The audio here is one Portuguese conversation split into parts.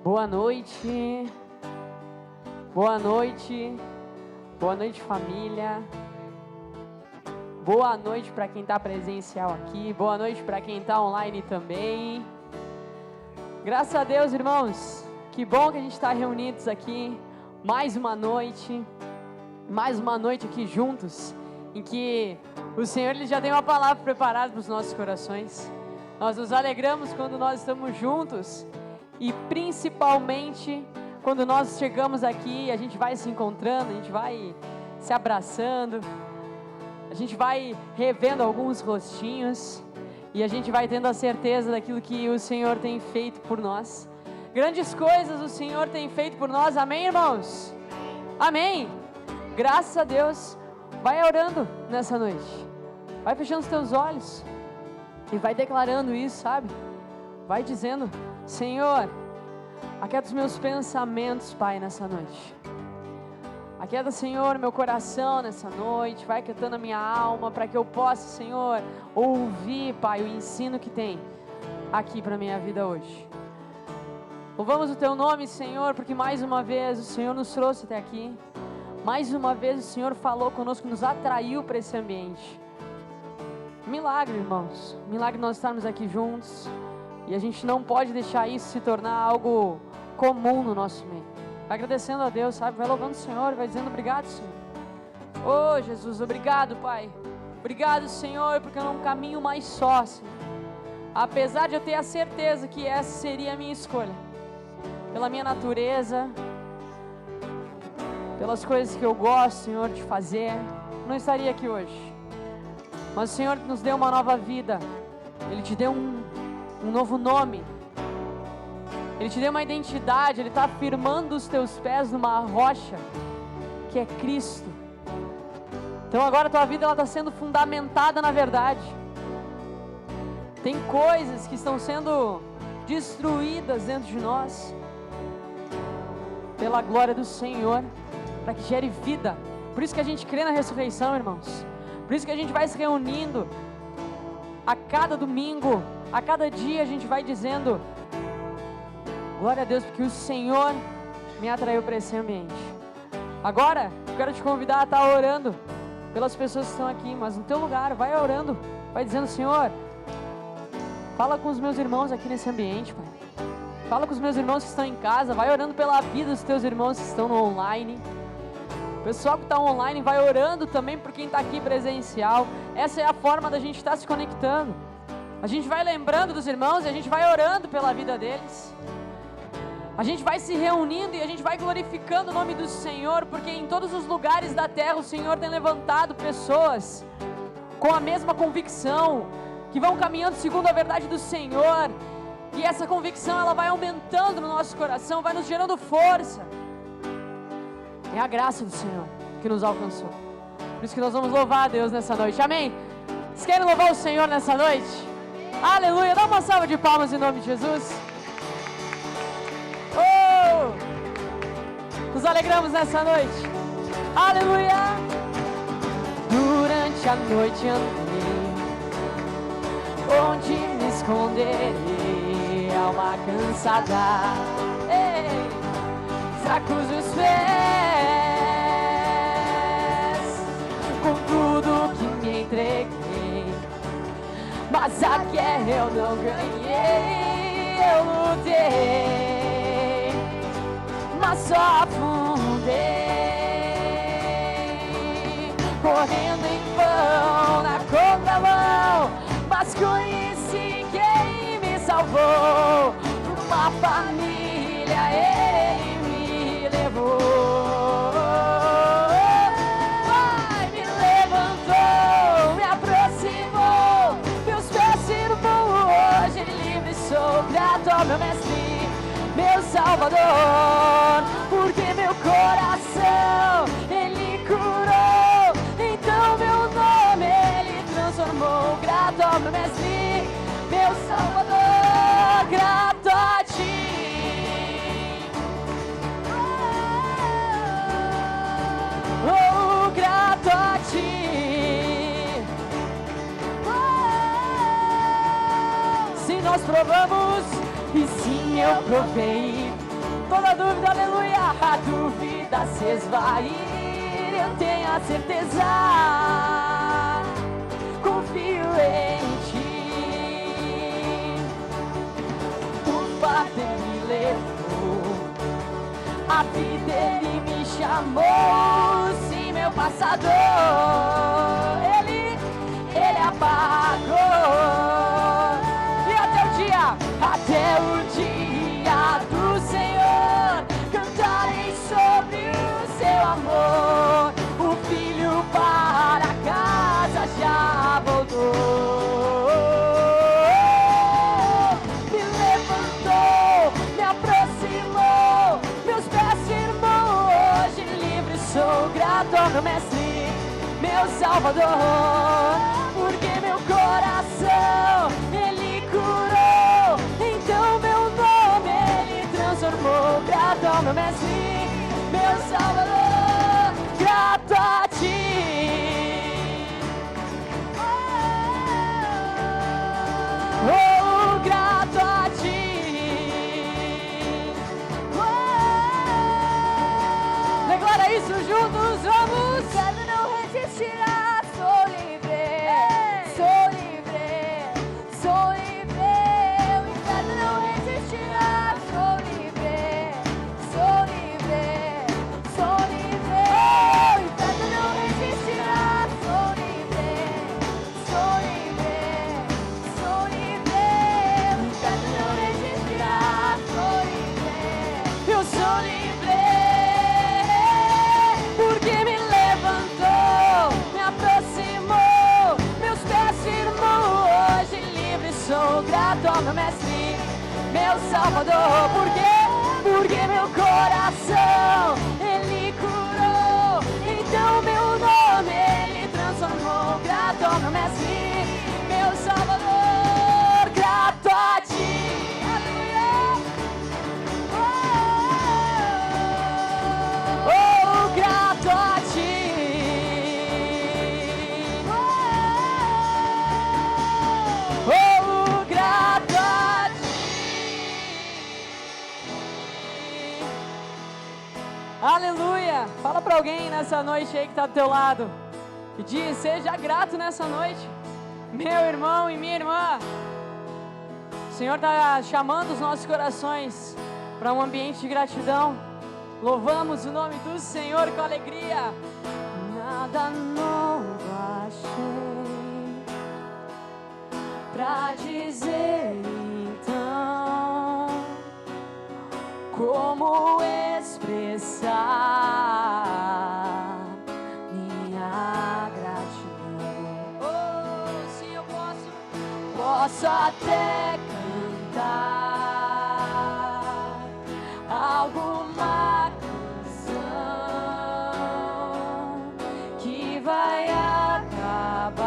Boa noite, boa noite, boa noite família, boa noite para quem está presencial aqui, boa noite para quem está online também. Graças a Deus, irmãos, que bom que a gente está reunidos aqui, mais uma noite aqui juntos, em que o Senhor ele já tem uma palavra preparada para os nossos corações. Nós nos alegramos quando nós estamos juntos. E principalmente quando nós chegamos aqui, a gente vai se encontrando, a gente vai se abraçando, a gente vai revendo alguns rostinhos e a gente vai tendo a certeza daquilo que o Senhor tem feito por nós. Grandes coisas o Senhor tem feito por nós, amém, irmãos? Amém! Graças a Deus. Vai orando nessa noite, vai fechando os teus olhos e vai declarando isso, sabe? Vai dizendo: Senhor, aquieta os meus pensamentos, Pai, nessa noite. Aquieta, Senhor, meu coração nessa noite. Vai aquietando a minha alma para que eu possa, Senhor, ouvir, Pai, o ensino que tem aqui para a minha vida hoje. Louvamos o Teu nome, Senhor, porque mais uma vez o Senhor nos trouxe até aqui. Mais uma vez o Senhor falou conosco, nos atraiu para esse ambiente. Milagre, irmãos. Milagre nós estarmos aqui juntos. E a gente não pode deixar isso se tornar algo comum no nosso meio. Vai agradecendo a Deus, sabe? Vai louvando o Senhor, vai dizendo obrigado, Senhor. Oh, Jesus, obrigado, Pai. Obrigado, Senhor, porque eu não caminho mais só, Senhor. Apesar de eu ter a certeza que essa seria a minha escolha. Pela minha natureza, pelas coisas que eu gosto, Senhor, de fazer, não estaria aqui hoje. Mas o Senhor nos deu uma nova vida. Ele te deu um novo nome. Ele te deu uma identidade. Ele está firmando os teus pés numa rocha que é Cristo. Então agora a tua vida está sendo fundamentada na verdade. Tem coisas que estão sendo destruídas dentro de nós pela glória do Senhor, para que gere vida. Por isso que a gente crê na ressurreição, irmãos. Por isso que a gente vai se reunindo a cada domingo, a cada dia a gente vai dizendo: glória a Deus, porque o Senhor me atraiu para esse ambiente. Agora, eu quero te convidar a estar orando pelas pessoas que estão aqui, mas no teu lugar, vai orando, vai dizendo: Senhor, fala com os meus irmãos aqui nesse ambiente, Pai. Fala com os meus irmãos que estão em casa, vai orando pela vida dos teus irmãos que estão no online. O pessoal que está online vai orando também por quem está aqui presencial. Essa é a forma da gente estar se conectando. A gente vai lembrando dos irmãos e a gente vai orando pela vida deles. A gente vai se reunindo e a gente vai glorificando o nome do Senhor, porque em todos os lugares da terra o Senhor tem levantado pessoas com a mesma convicção, que vão caminhando segundo a verdade do Senhor. E essa convicção ela vai aumentando no nosso coração, vai nos gerando força. É a graça do Senhor que nos alcançou. Por isso que nós vamos louvar a Deus nessa noite, amém? Vocês querem louvar o Senhor nessa noite? Aleluia, dá uma salva de palmas em nome de Jesus. Oh! Nos alegramos nessa noite. Aleluia. Durante a noite andei, onde me esconderei, alma cansada, ei, fracos os pés, com tudo que me entreguei, mas a guerra eu não ganhei, eu lutei, mas só afundei, correndo em vão, na contramão, mas conheci quem me salvou, uma família ele me levou. Pai me levantou, me aproximou, meus pés firmou, hoje livre sou, grato ao meu mestre, meu salvador, porque meu coração ele curou, então meu nome ele transformou, grato ao meu mestre, meu salvador, grato a ti. Oh, grato a ti. Sim, nós provamos, e sim eu provei, toda dúvida, aleluia. A dúvida se esvair, eu tenho a certeza. Confio em ti. O fato me levou, a vida ele me chamou. Sim, meu passador, ele apagou. E até o dia do Senhor, cantarei sobre o seu amor. O filho para casa já voltou. Me levantou, me aproximou, meus pés firmou. Hoje livre sou, grato ao meu mestre, meu salvador. Porque meu coração ele curou, então meu nome ele transformou. Grato ao meu mestre, meu salvador, grato a ti. Oh, grato a ti. Declara isso juntos, vamos. Quero não resistirá, sou livre, sou livre, sou livre. O inferno não resistirá, sou livre, sou livre, sou livre. O inferno não resistirá, sou livre, sou livre, sou livre. O inferno não resistirá, sou livre, Eu sou livre, porque me levantou, me aproximou, meus pés firmou. Hoje livre sou, grato ao meu mestre, meu salvador. Porque meu coração ele curou, então meu nome ele transformou. Grato ao meu mestre, meu salvador, grato a ti. Aleluia. Oh, grato a ti. Oh, grato a ti. Aleluia. Fala pra alguém nessa noite aí que tá do teu lado e diz: seja grato nessa noite, meu irmão e minha irmã. O Senhor tá chamando os nossos corações para um ambiente de gratidão. Louvamos o nome do Senhor com alegria. Nada novo achei pra dizer então, como expressar minha gratidão. Oh, sim, eu posso até cantar alguma canção que vai acabar,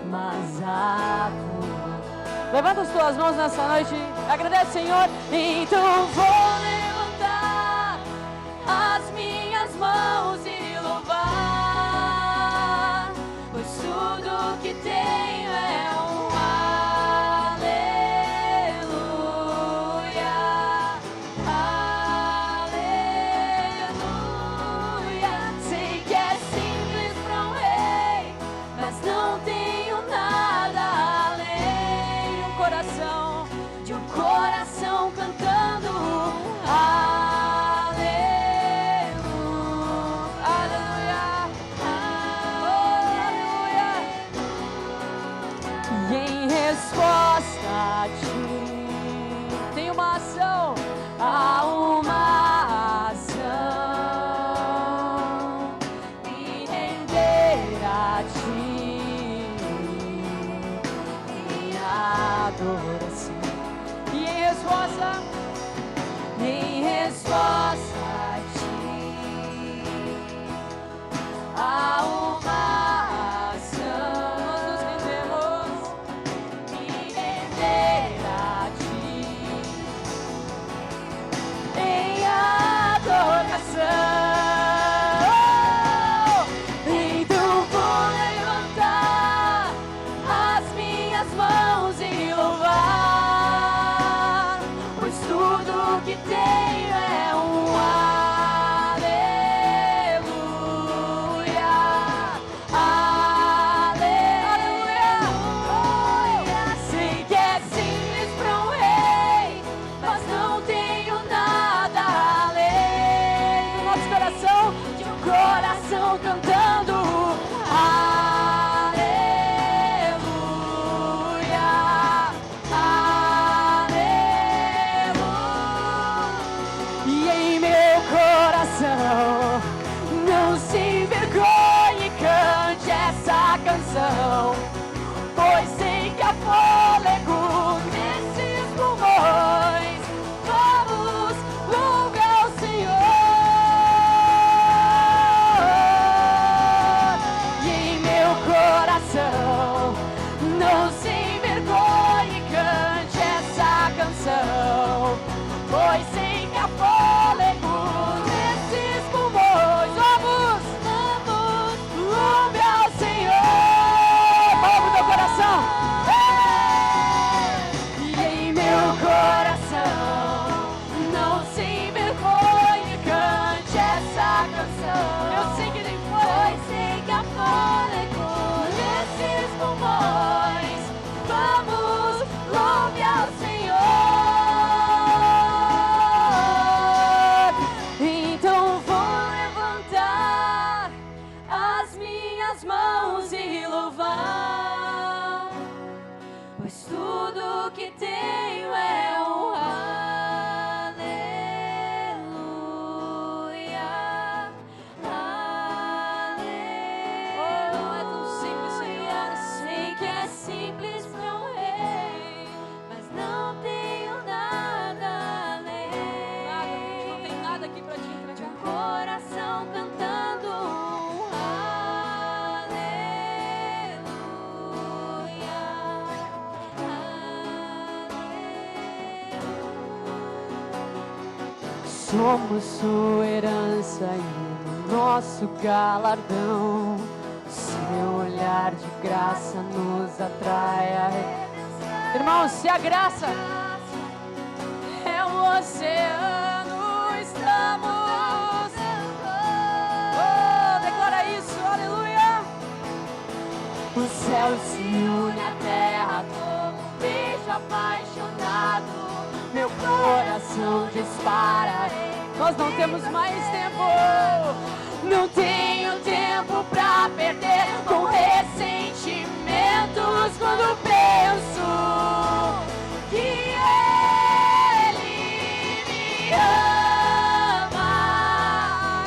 mas a tua... Levanta as tuas mãos nessa noite, agradece, Senhor. Então vou levantar as minhas mãos e louvar, pois tudo que tenho é um aleluia, aleluia. Sei que é simples pra um rei, mas não tenho nada além de um coração cantando aleluia, aleluia. E em resposta a ti tem uma ação, há uma ação, e render a ti minha adoração. E em resposta a ti há uma ação, nós nos rendemos e render a ti em adoração. Então vou levantar as minhas mãos e louvar, pois pois sem que há fôlego nesses pulmões. Vamos rumo ao Senhor. Fala pro teu coração. E em meu coração, não sem vergonha, cante essa canção. Eu sei que tem fôlego, pois sei que há fôlego nesses pulmões. Vamos rumo ao Senhor. Então vou levantar as minhas mãos e louvar, pois tudo que tenho é um aleluia, aleluia. Oh, é tão simples, Senhor. Sei que é simples para um rei, mas não tenho nada além. Nada, a gente não tem nada aqui para te entregar. De coração cantando um somos sua herança e o nosso galardão. Seu olhar de graça nos atrai a redenção. Irmãos, se a graça é um oceano, estamos. Oh, declara isso, aleluia. O céu se une à terra como um beijo apaixonado. Meu coração dispara. Nós não temos mais tempo. Não tenho tempo pra perder com ressentimentos quando penso que Ele me ama.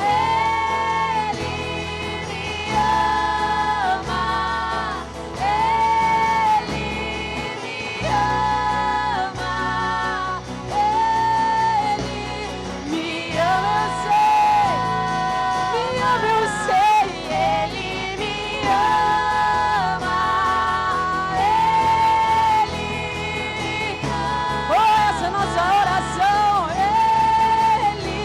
Ele me ama. Ele me ama. Ele me ama, eu sei, Ele me ama. Ele. Oh, essa é a nossa oração. Ele.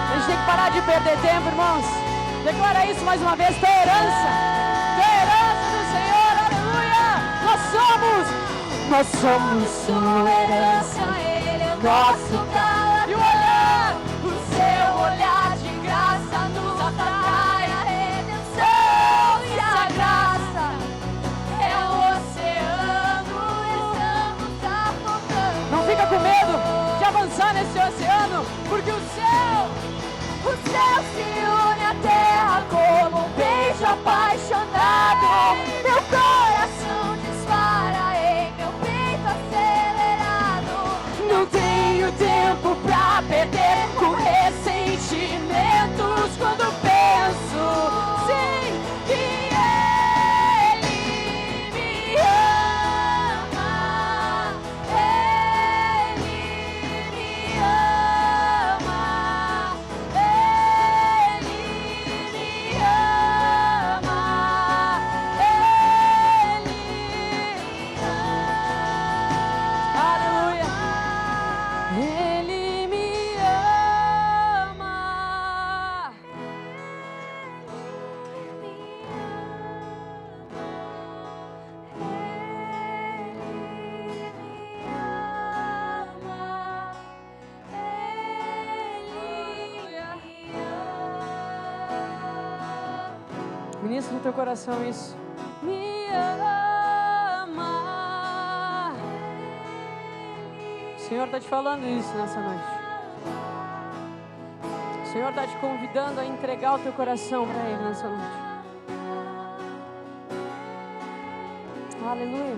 A gente tem que parar de perder tempo, irmãos. Declara isso mais uma vez. Tua herança do Senhor, aleluia. Nós somos sua herança, Ele é o nosso galardão. E o olhar, o seu olhar de graça nos atrai a redenção. E a graça é o oceano, estamos afogando. Não fica com medo de avançar nesse oceano, porque o céu se une à terra como um beijo apaixonado. Meu coração dispara em meu peito acelerado. Não tenho tempo pra perder com ressentimentos quando penso, sim, que Ele me ama. Ele me ama. Ele me ama. Ele me ama. Aleluia. Ele me ama. Ministra no teu coração isso. Me ama. O Senhor está te falando isso nessa noite. O Senhor está te convidando a entregar o teu coração para Ele nessa noite. Aleluia.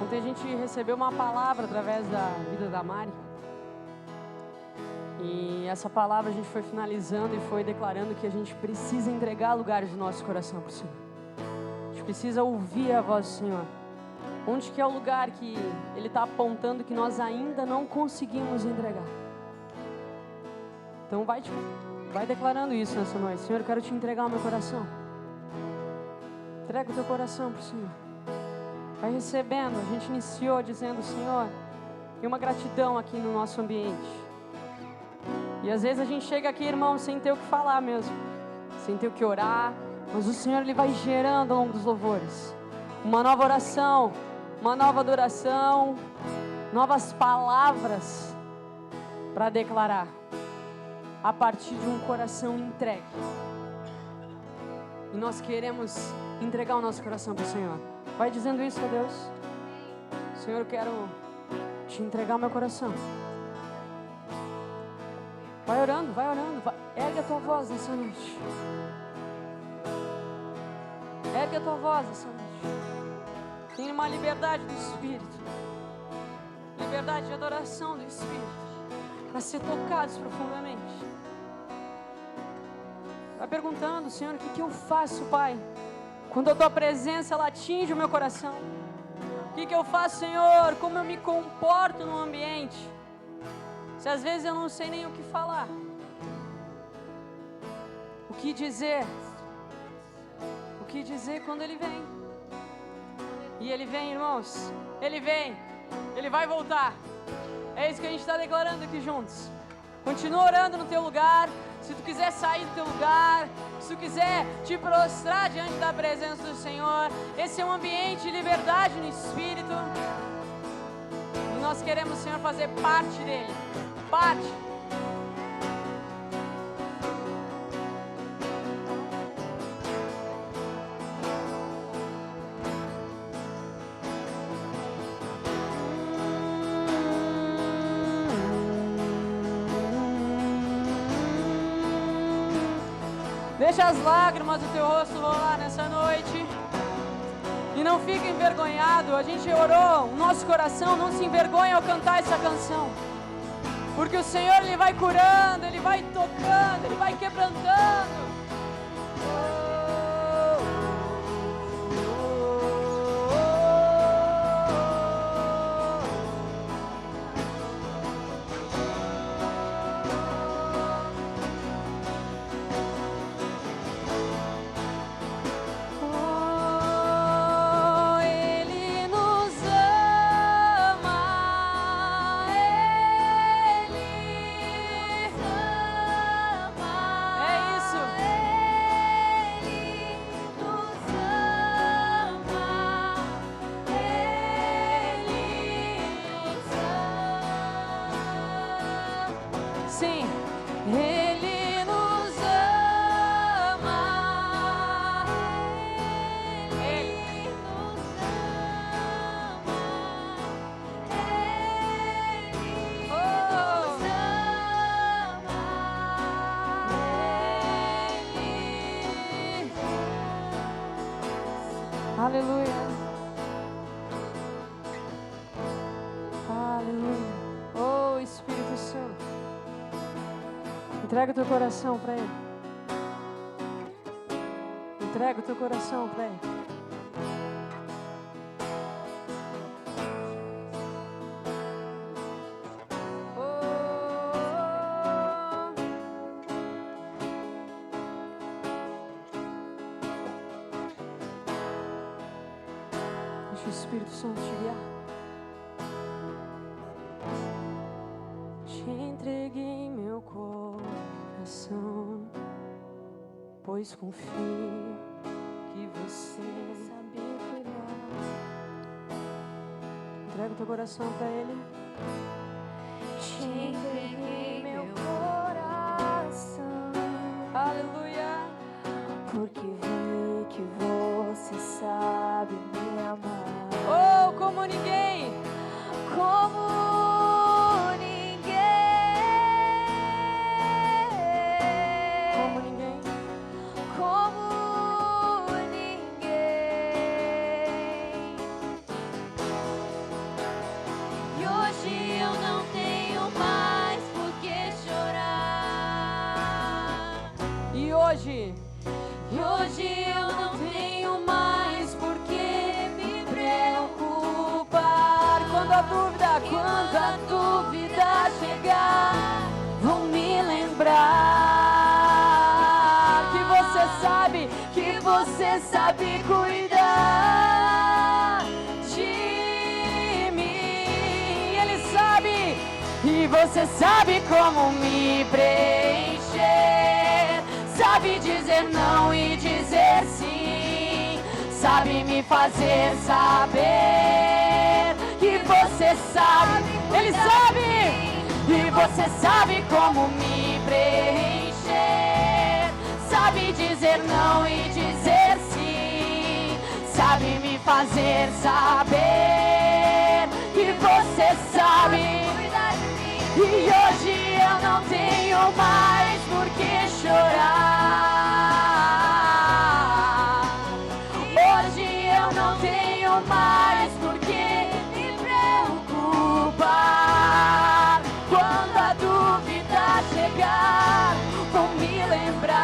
Ontem a gente recebeu uma palavra através da vida da Mari. E essa palavra a gente foi finalizando e foi declarando que a gente precisa entregar lugares do nosso coração para o Senhor. A gente precisa ouvir a voz do Senhor. Onde que é o lugar que Ele está apontando que nós ainda não conseguimos entregar? Então vai declarando isso nessa noite. Senhor, eu quero te entregar o meu coração. Entrega o teu coração para o Senhor. Vai recebendo. A gente iniciou dizendo, Senhor, tem uma gratidão aqui no nosso ambiente. E às vezes a gente chega aqui, irmão, sem ter o que falar mesmo, sem ter o que orar, mas o Senhor, Ele vai gerando ao longo dos louvores uma nova oração, uma nova adoração, novas palavras para declarar a partir de um coração entregue. E nós queremos entregar o nosso coração para o Senhor. Vai dizendo isso a Deus. Senhor, eu quero te entregar o meu coração. Vai orando, vai. Ergue a tua voz nessa noite. Ergue a tua voz nessa noite. Tem uma liberdade do Espírito. Liberdade de adoração do Espírito. Para ser tocados profundamente. Vai perguntando, Senhor, o que eu faço, Pai? Quando a tua presença, ela atinge o meu coração. O que eu faço, Senhor? Como eu me comporto no ambiente? Se às vezes eu não sei nem o que falar, o que dizer quando Ele vem. E Ele vem, irmãos, Ele vem, Ele vai voltar. É isso que a gente está declarando aqui juntos. Continua orando no teu lugar. Se tu quiser sair do teu lugar, se tu quiser te prostrar diante da presença do Senhor, esse é um ambiente de liberdade no Espírito. E nós queremos, Senhor, fazer parte dele. Parte. Deixa as lágrimas do teu rosto rolar nessa noite. E não fique envergonhado. A gente orou, o nosso coração não se envergonha ao cantar essa canção. Porque o Senhor, Ele vai curando, Ele vai tocando, Ele vai quebrantando. Aleluia. Aleluia. Oh, Espírito Santo. Entrega o teu coração para Ele. Entrega o teu coração para Ele. Deixa o Espírito Santo te guiar. Te entreguei meu coração, pois confio que você sabe cuidar. Entrega o teu coração para Ele. Te entreguei meu coração. Aleluia. Porque vi que você sabe me amar. Oh, como ninguém. Como ninguém. Como ninguém. Como ninguém. E hoje eu não tenho mais por que chorar. E hoje eu não tenho mais por que me preocupar. quando a dúvida chegar, vão me lembrar que você sabe cuidar de você sabe como me preencher, sabe dizer não e dizer sim, sabe me fazer saber que você sabe, Ele sabe, e você sabe como me preencher, sabe dizer não e dizer sim, sabe me fazer saber que você sabe. E hoje eu não tenho mais por que chorar. Hoje eu não tenho mais por que me preocupar. Quando a dúvida chegar, vou me lembrar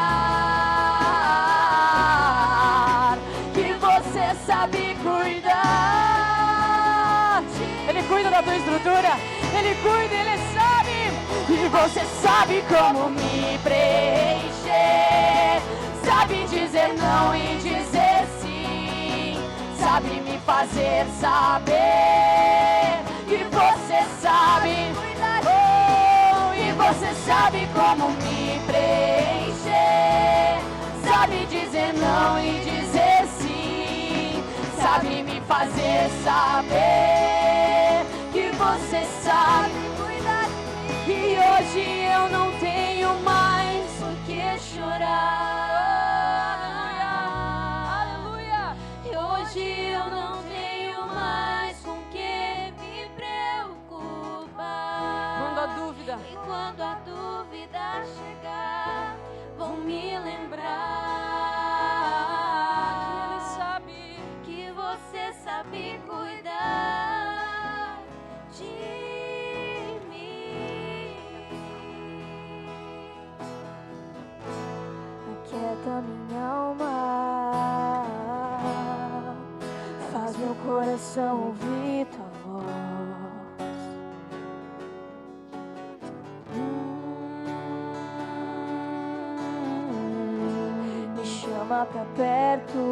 que você sabe cuidar. Ele cuida da tua estrutura, Ele cuida, Ele sabe. E você sabe como me preencher, sabe dizer não e dizer sim, sabe me fazer saber que você sabe. Oh, e você sabe como me preencher, sabe dizer não e dizer sim, sabe me fazer saber que você sabe. E hoje eu não tenho mais por que chorar. Aleluia, aleluia. E hoje eu não tenho mais com que me preocupar. Quando a dúvida, e quando a dúvida chegar, vou me lembrar que Ele sabe, que você sabe cuidar de aquieta minha alma, faz meu coração ouvir tua voz. Me chama pra perto,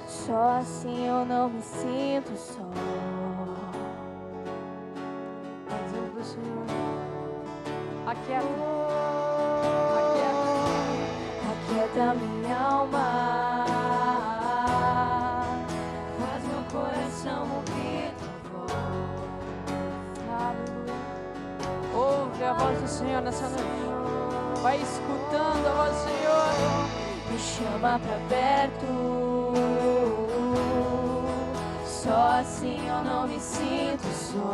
só assim eu não me sinto só. Fazendo pro Senhor, aquieta. Aquieta minha alma, faz meu coração ouvir tua voz. Aleluia. Ouve a voz do Senhor nessa noite. Vai escutando a voz do Senhor. Me chama pra perto, só assim eu não me sinto só.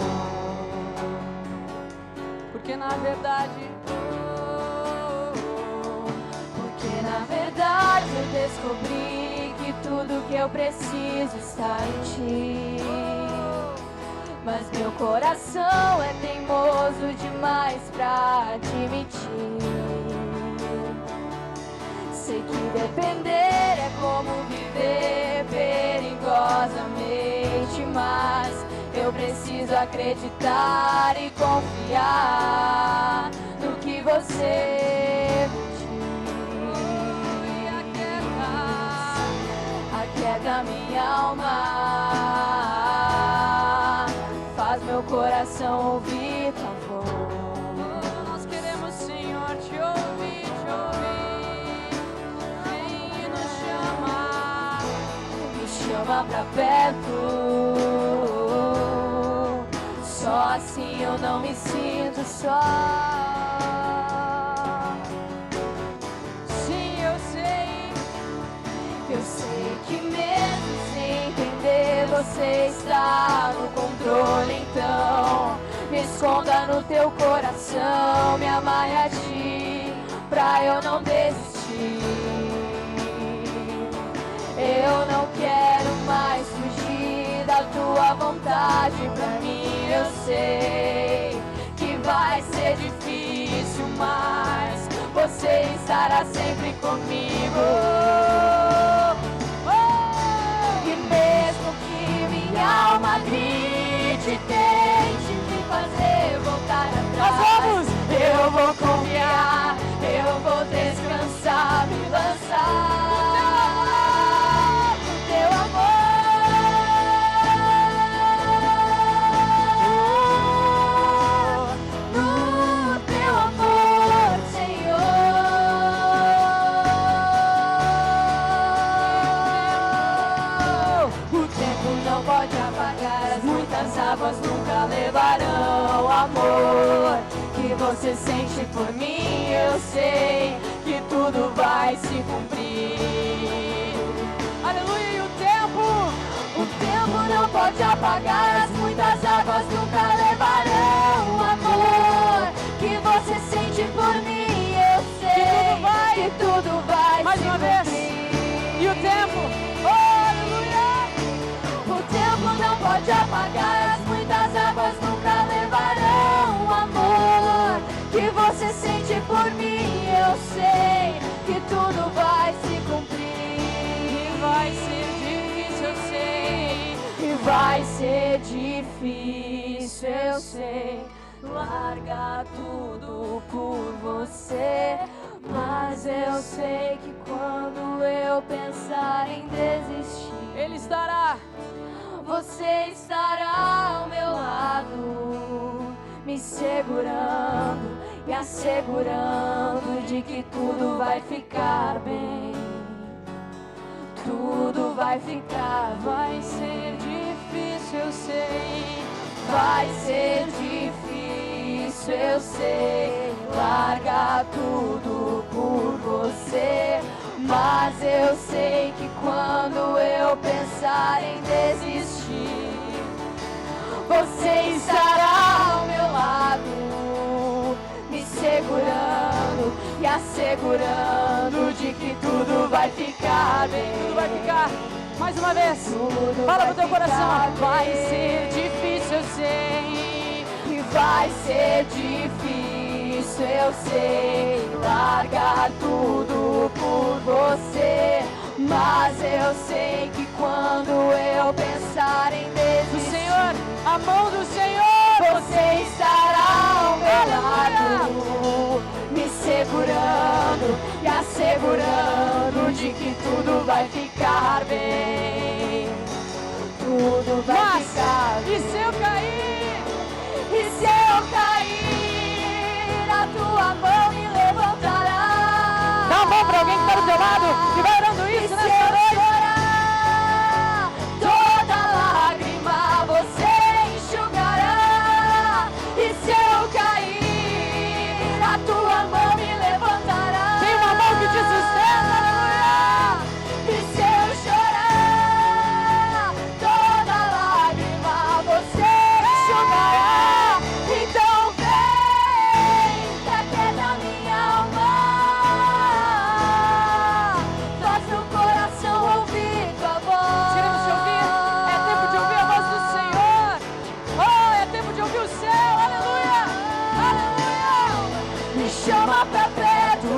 Porque na verdade eu descobri que tudo que eu preciso está em ti. Mas meu coração é teimoso demais pra admitir. Sei que depender é como viver perigosamente, mas eu preciso acreditar e confiar no que você aquieta minha alma, faz meu coração ouvir tua voz. Nós queremos, Senhor, te ouvir, te ouvir. Vem e nos chama, me chama pra perto, só assim eu não me sinto só. Eu sei que mesmo sem entender você está no controle, então me esconda no teu coração, me amarre a ti pra eu não desistir. Eu não quero mais fugir da tua vontade, pra mim eu sei que vai ser difícil, mas você estará sempre comigo. Mesmo que minha alma grite, tente me fazer voltar atrás, eu vou confiar, eu vou descansar, me lançar no teu amor. águas nunca levarão o amor que você sente por mim. Eu sei que tudo vai se cumprir. Aleluia, e o tempo não pode apagar, as muitas águas nunca levarão o amor que você sente por mim. Eu sei que tudo vai mais se uma vez. cumprir. E o tempo, oh, aleluia. O tempo não pode apagar, as muitas águas nunca levarão o amor que você sente por mim. Eu sei que tudo vai se cumprir. E vai ser difícil, eu sei. E vai ser difícil, eu sei, largar tudo por você. Mas eu sei que quando eu pensar em desistir, Ele estará. você estará ao meu lado, me segurando e assegurando de que tudo vai ficar bem. Tudo vai ficar, Vai ser difícil, eu sei. vai ser difícil, eu sei, largar tudo por você. Mas eu sei que quando eu pensar em desistir, você estará ao meu lado, me segurando e assegurando de que tudo vai ficar bem. Tudo vai ficar. Mais uma vez. Tudo Fala vai pro teu coração. ficar Vai bem. ser difícil, eu sei. E vai ser difícil, eu sei, largar tudo por você. Mas eu sei que quando eu pensar em Do desistir, Senhor, a mão do Senhor. você estará ao meu Aleluia. lado, me segurando e assegurando de que tudo vai ficar bem. Tudo vai Mas, ficar bem. e se eu cair? E se eu cair, a tua mão me levantará. Dá uma mão pra alguém que tá do teu lado e vai orando E isso se nessa eu noite. chorar, toda lágrima você enxugará. E se eu cair, a tua mão me levantará. Tem uma mão que te sustenta, aleluia. E se eu chorar, toda lágrima você enxugará. Então vem, que aquieta minha alma, faz meu coração ouvir tua voz. Queremos te ouvir. É tempo de ouvir a voz do Senhor. Oh, é tempo de ouvir o céu. Aleluia. Aleluia. Me chama pra perto,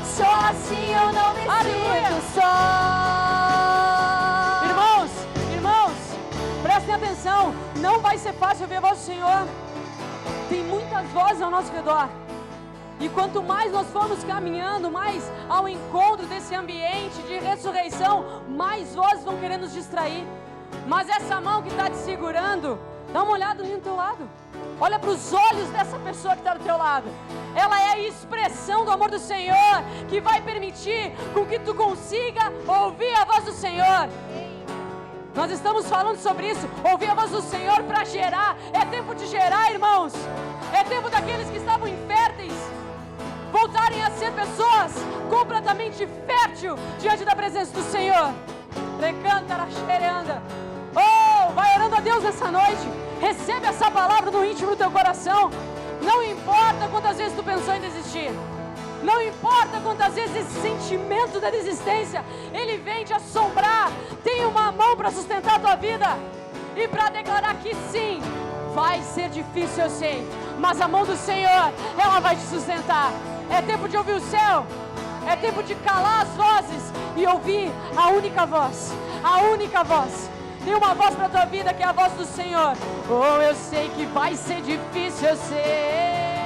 só assim eu não me Aleluia. sinto só. Irmãos, prestem atenção. Não vai ser fácil ouvir a voz do Senhor. Tem muitas vozes ao nosso redor. E quanto mais nós formos caminhando, mais ao encontro desse ambiente de ressurreição, mais vozes vão querer nos distrair. Mas essa mão que está te segurando, dá uma olhada ali no teu lado. Olha para os olhos dessa pessoa que está do teu lado. Ela é a expressão do amor do Senhor, que vai permitir com que tu consiga ouvir a voz do Senhor. Nós estamos falando sobre isso, ouvir a voz do Senhor para gerar. É tempo de gerar, irmãos. É tempo daqueles que estavam inférteis voltarem a ser pessoas completamente fértil diante da presença do Senhor. Recanta, xereanda. Oh, vai orando a Deus nessa noite. Recebe essa palavra no íntimo do teu coração. Não importa quantas vezes tu pensou em desistir. Não importa quantas vezes esse sentimento da desistência, ele vem te assombrar. Tem uma mão para sustentar a tua vida e para declarar que sim, vai ser difícil, eu sei, mas a mão do Senhor, ela vai te sustentar. É tempo de ouvir o céu. É tempo de calar as vozes e ouvir a única voz. A única voz. Tem uma voz para a tua vida que é a voz do Senhor. Oh, eu sei que vai ser difícil, eu sei.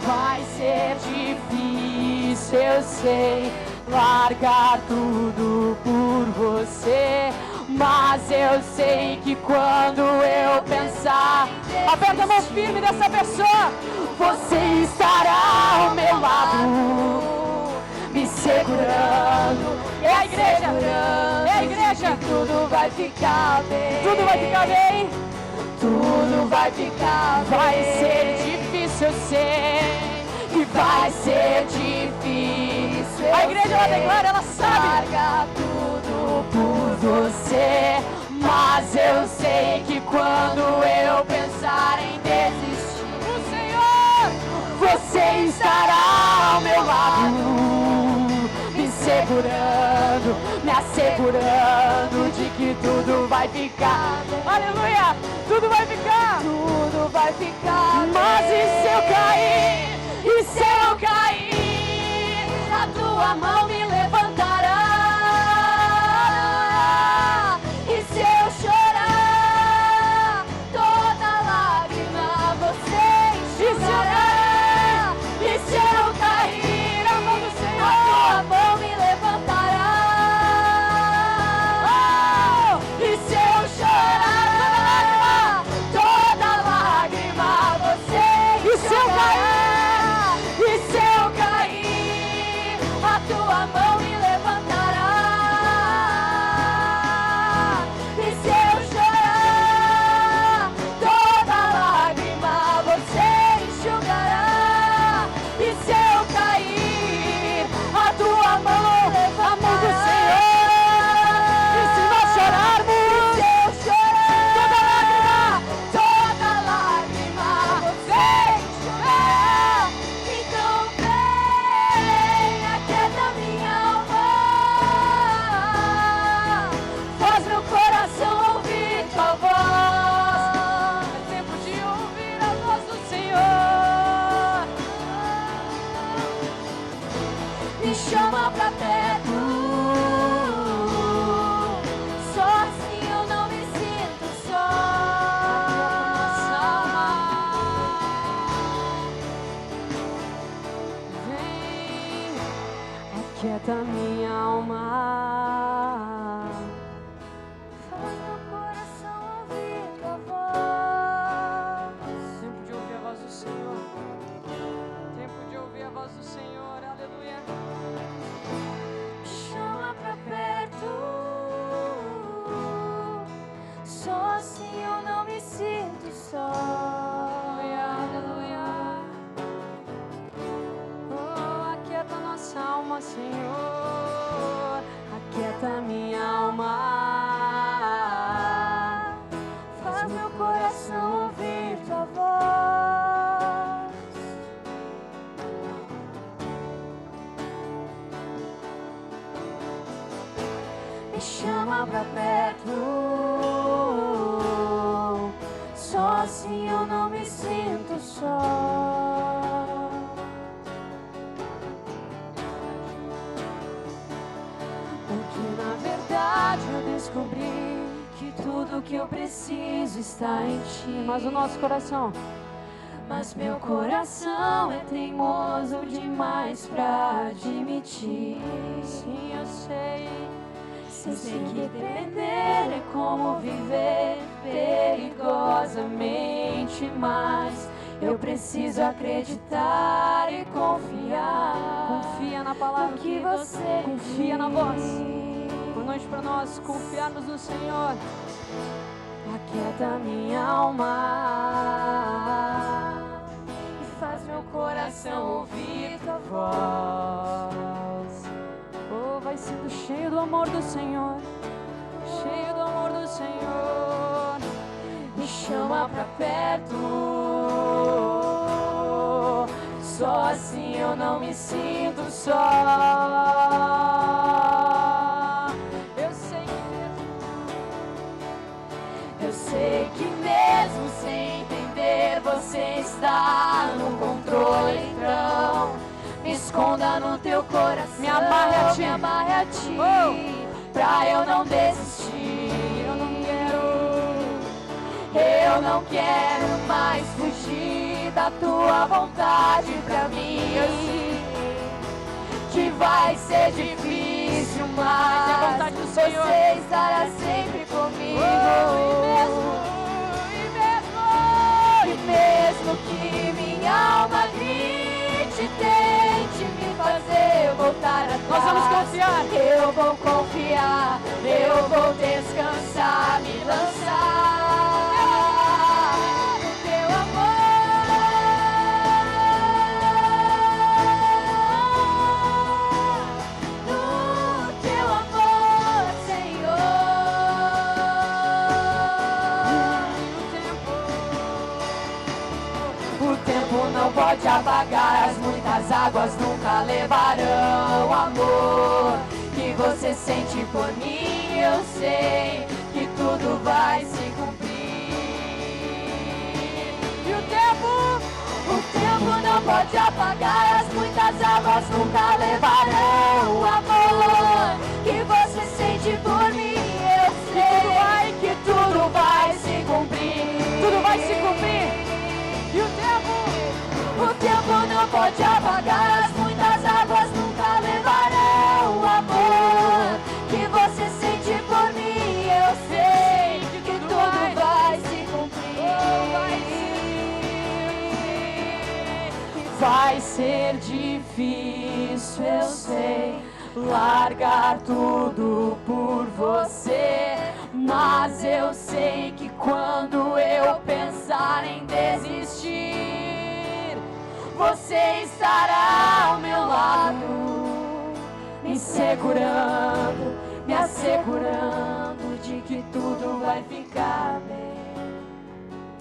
Vai ser difícil, eu sei, largar tudo por você. Mas eu sei que quando eu pensar, aperta a mão firme dessa pessoa, você estará ao meu lado, me segurando. É a igreja, igreja. que tudo vai ficar bem. Tudo vai ficar bem. Tudo vai ficar bem. Vai ser difícil, eu sei. E vai ser difícil. A igreja, ela declara, ela sabe. Larga tudo por você. Mas eu sei que quando eu pensar em desistir, O Senhor, você estará ao meu lado, me segurando, me assegurando de que tudo vai ficar bem. aleluia, tudo vai ficar. Tudo vai ficar Mas bem. e se eu cair? E se eu cair, a tua mão me levantará. E se eu chorar, toda lágrima você enxugará. E se eu cair, a mão do Senhor, a tua mão me levantará. E se eu chorar, toda lágrima você E se eu enxugará. E se eu cair, a tua mão me levantará. E se eu chorar, toda lágrima você enxugará. E se eu cair, a tua mão levantará. A mão do Senhor. E se nós chorarmos, E se eu chorar, toda lágrima você enxugará. Então vem, aquieta minha alma, faz meu coração ouvir tua voz. é tempo de ouvir a voz do Senhor. Me chama pra perto, só assim eu não me sinto só. Vem, aquieta minha alma. Faz meu coração ouvir tua voz. Tempo de ouvir a voz do Senhor. Tempo de ouvir a voz do Senhor. Aleluia. Me chama pra perto, só assim eu não me sinto só. Aleluia, aleluia. Oh, aquieta nossa alma, Senhor. Aquieta minha alma. Faz meu coração ouvir tua voz. Me chama pra perto, só assim eu não me sinto só. Porque na verdade eu descobri que tudo que eu preciso está em ti. Mas o nosso coração, Mas meu coração é teimoso demais pra admitir. sim, eu sei. Sei que depender é como viver perigosamente, mas eu preciso acreditar e confiar. Confia na palavra no que você confia na voz. diz. Boa noite para nós, confiarmos no Senhor. Aquieta minha alma e faz meu coração ouvir tua voz. Oh, vai sendo cheio do amor do Senhor, cheio do amor do Senhor. Me chama pra perto, só assim eu não me sinto só. Eu sei que mesmo sem entender você está no controle, então me esconda no teu coração, Me amarre a ti. me amarre a ti, pra eu não desistir. Eu não quero mais fugir da tua vontade pra mim. Eu sei que vai ser difícil, mas é a vontade do Senhor. você estará sempre comigo. E mesmo que minha alma grite, tente me fazer voltar atrás, Nós vamos confiar. eu vou confiar, eu eu vou descansar, me lançar no teu amor, Senhor. O tempo não pode apagar, as muitas águas nunca levarão o amor que você sente por mim. Eu sei que tudo vai se cumprir. E o tempo não pode apagar, as muitas águas nunca levarão o amor que você sente por mim. Eu sei que tudo vai se cumprir. Tudo vai se cumprir. E o tempo não pode apagar, as muitas águas nunca levarão o amor que você sente por mim. Eu sei que tudo vai se cumprir. Vai ser difícil, eu sei, largar tudo por você, mas eu sei que quando eu pensar em desistir, você estará ao meu lado, me segurando, me assegurando de que tudo vai ficar bem.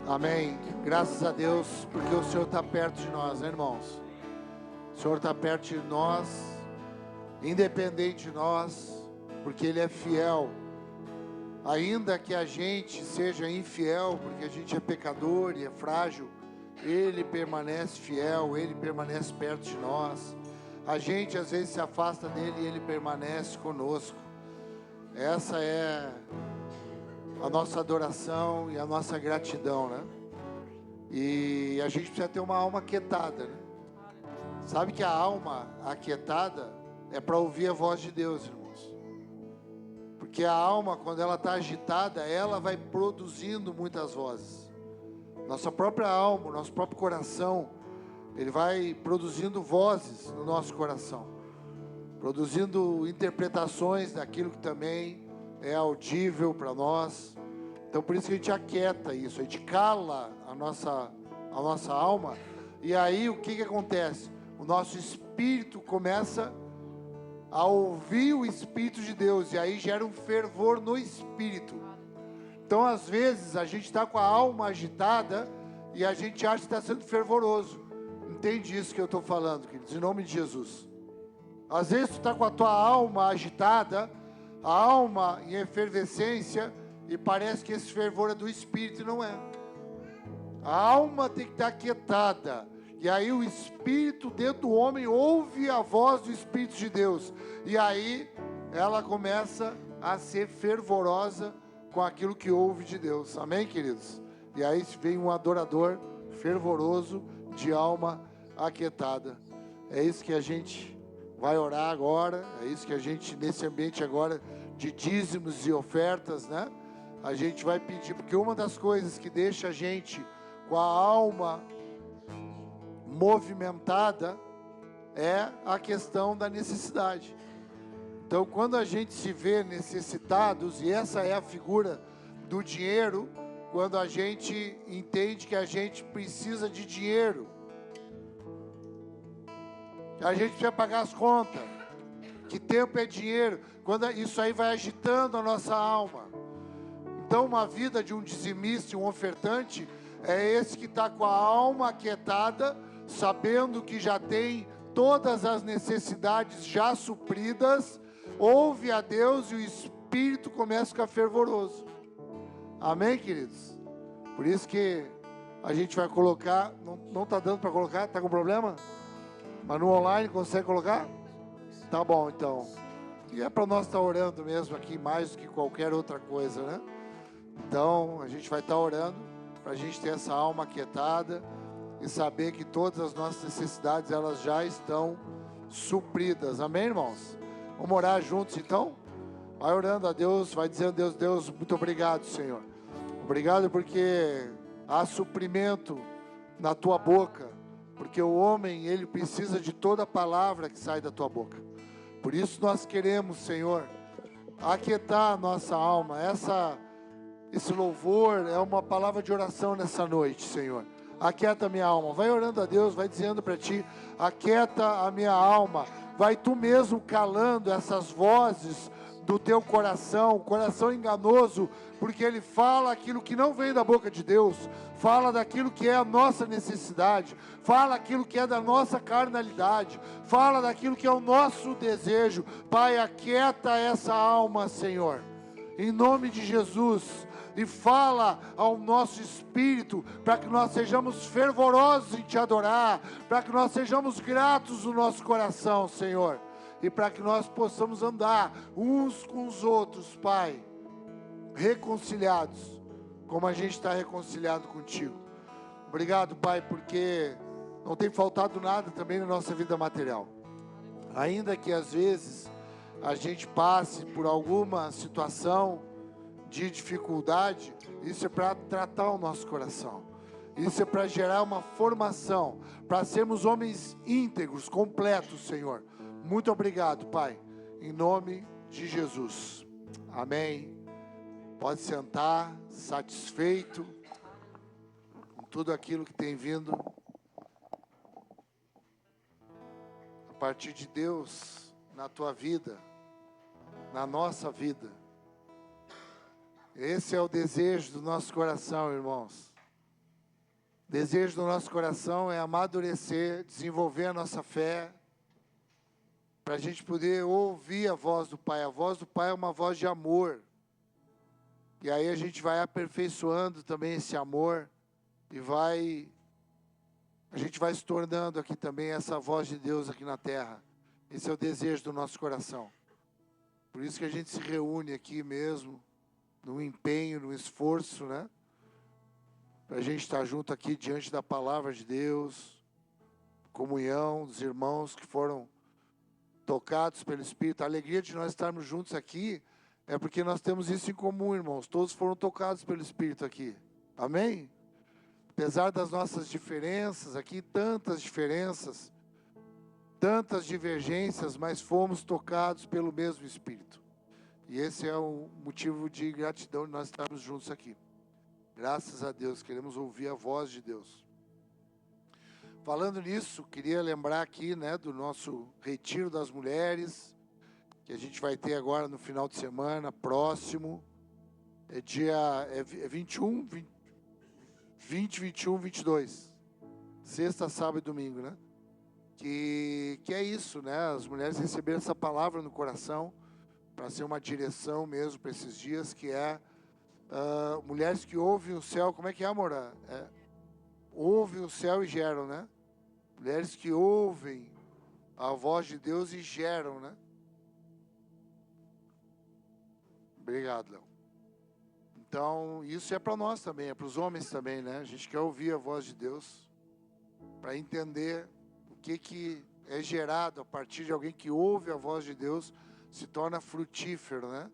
Amém. Graças a Deus, porque o Senhor está perto de nós, né, irmãos? O Senhor está perto de nós, independente de nós, porque Ele é fiel. Ainda que a gente seja infiel, porque a gente é pecador e é frágil, Ele permanece fiel, Ele permanece perto de nós. A gente às vezes se afasta dEle e Ele permanece conosco. Essa é a nossa adoração e a nossa gratidão, né? E a gente precisa ter uma alma aquietada, né? Sabe que a alma aquietada é para ouvir a voz de Deus, irmãos. Porque a alma, quando ela está agitada, ela vai produzindo muitas vozes. Nossa própria alma, nosso próprio coração, ele vai produzindo vozes no nosso coração, produzindo interpretações daquilo que também é audível para nós. Então por isso que a gente aquieta isso, a gente cala a nossa alma. E aí o que acontece? O nosso espírito começa a ouvir o Espírito de Deus, e aí gera um fervor no espírito. Então às vezes a gente está com a alma agitada e a gente acha que está sendo fervoroso. Entende isso que eu estou falando, queridos, em nome de Jesus. Às vezes tu está com a tua alma agitada, a alma em efervescência, e parece que esse fervor é do Espírito, e não é. A alma tem que estar aquietada, e aí o Espírito dentro do homem ouve a voz do Espírito de Deus, e aí ela começa a ser fervorosa com aquilo que ouve de Deus. Amém, queridos? E aí vem um adorador fervoroso, de alma aquietada. É isso que a gente vai orar agora, é isso que a gente, nesse ambiente agora de dízimos e ofertas, né? A gente vai pedir, porque uma das coisas que deixa a gente com a alma movimentada é a questão da necessidade. Então, quando a gente se vê necessitados, e essa é a figura do dinheiro, quando a gente entende que a gente precisa de dinheiro, que a gente precisa pagar as contas, que tempo é dinheiro, quando isso aí vai agitando a nossa alma. Então uma vida de um dizimista, um ofertante, é esse que está com a alma aquietada, sabendo que já tem todas as necessidades já supridas, ouve a Deus e o Espírito começa a ficar fervoroso. Amém, queridos? Por isso que a gente vai colocar, não está dando para colocar, está com problema? Mas no online consegue colocar? Tá bom, então. E é para nós estar orando mesmo aqui, mais do que qualquer outra coisa, né? Então, a gente vai estar orando para a gente ter essa alma aquietada e saber que todas as nossas necessidades, elas já estão supridas. Amém, irmãos? Vamos orar juntos, então? Vai orando a Deus, vai dizendo: Deus, muito obrigado, Senhor. Obrigado porque há suprimento na Tua boca, porque o homem, ele precisa de toda a palavra que sai da Tua boca. Por isso nós queremos, Senhor, aquietar a nossa alma. Esse louvor é uma palavra de oração nessa noite, Senhor. Aquieta a minha alma. Vai orando a Deus, vai dizendo para ti, aquieta a minha alma. Vai tu mesmo calando essas vozes do teu coração enganoso, porque ele fala aquilo que não vem da boca de Deus, fala daquilo que é a nossa necessidade, fala aquilo que é da nossa carnalidade, fala daquilo que é o nosso desejo. Pai, aquieta essa alma, Senhor, em nome de Jesus, e fala ao nosso espírito, para que nós sejamos fervorosos em te adorar, para que nós sejamos gratos no nosso coração, Senhor, e para que nós possamos andar uns com os outros, Pai, reconciliados, como a gente está reconciliado contigo. Obrigado, Pai, porque não tem faltado nada também na nossa vida material. Ainda que às vezes a gente passe por alguma situação de dificuldade, isso é para tratar o nosso coração. Isso é para gerar uma formação, para sermos homens íntegros, completos, Senhor. Muito obrigado, Pai, em nome de Jesus. Amém. Pode sentar, satisfeito com tudo aquilo que tem vindo a partir de Deus na tua vida, na nossa vida. Esse é o desejo do nosso coração, irmãos. O desejo do nosso coração é amadurecer, desenvolver a nossa fé, para a gente poder ouvir a voz do Pai. A voz do Pai é uma voz de amor. E aí a gente vai aperfeiçoando também esse amor. E a gente vai se tornando aqui também essa voz de Deus aqui na terra. Esse é o desejo do nosso coração. Por isso que a gente se reúne aqui mesmo, num empenho, num esforço, né? Para a gente estar junto aqui diante da palavra de Deus, comunhão dos irmãos que foram tocados pelo Espírito. A alegria de nós estarmos juntos aqui é porque nós temos isso em comum, irmãos. Todos foram tocados pelo Espírito aqui. Amém? Apesar das nossas diferenças aqui, tantas diferenças, tantas divergências, mas fomos tocados pelo mesmo Espírito. E esse é o motivo de gratidão de nós estarmos juntos aqui. Graças a Deus, queremos ouvir a voz de Deus. Falando nisso, queria lembrar aqui, né, do nosso retiro das mulheres, que a gente vai ter agora no final de semana, próximo. É 21, 20, 21, 22. Sexta, sábado e domingo, né? Que é isso, né? As mulheres receberam essa palavra no coração, para ser uma direção mesmo para esses dias, que é mulheres que ouvem o céu. Como é que é, amor? Ouvem o céu e geram, né? Mulheres que ouvem a voz de Deus e geram, né? Obrigado, Léo. Então, isso é para nós também, é para os homens também, né? A gente quer ouvir a voz de Deus para entender o que é gerado a partir de alguém que ouve a voz de Deus, se torna frutífero, né?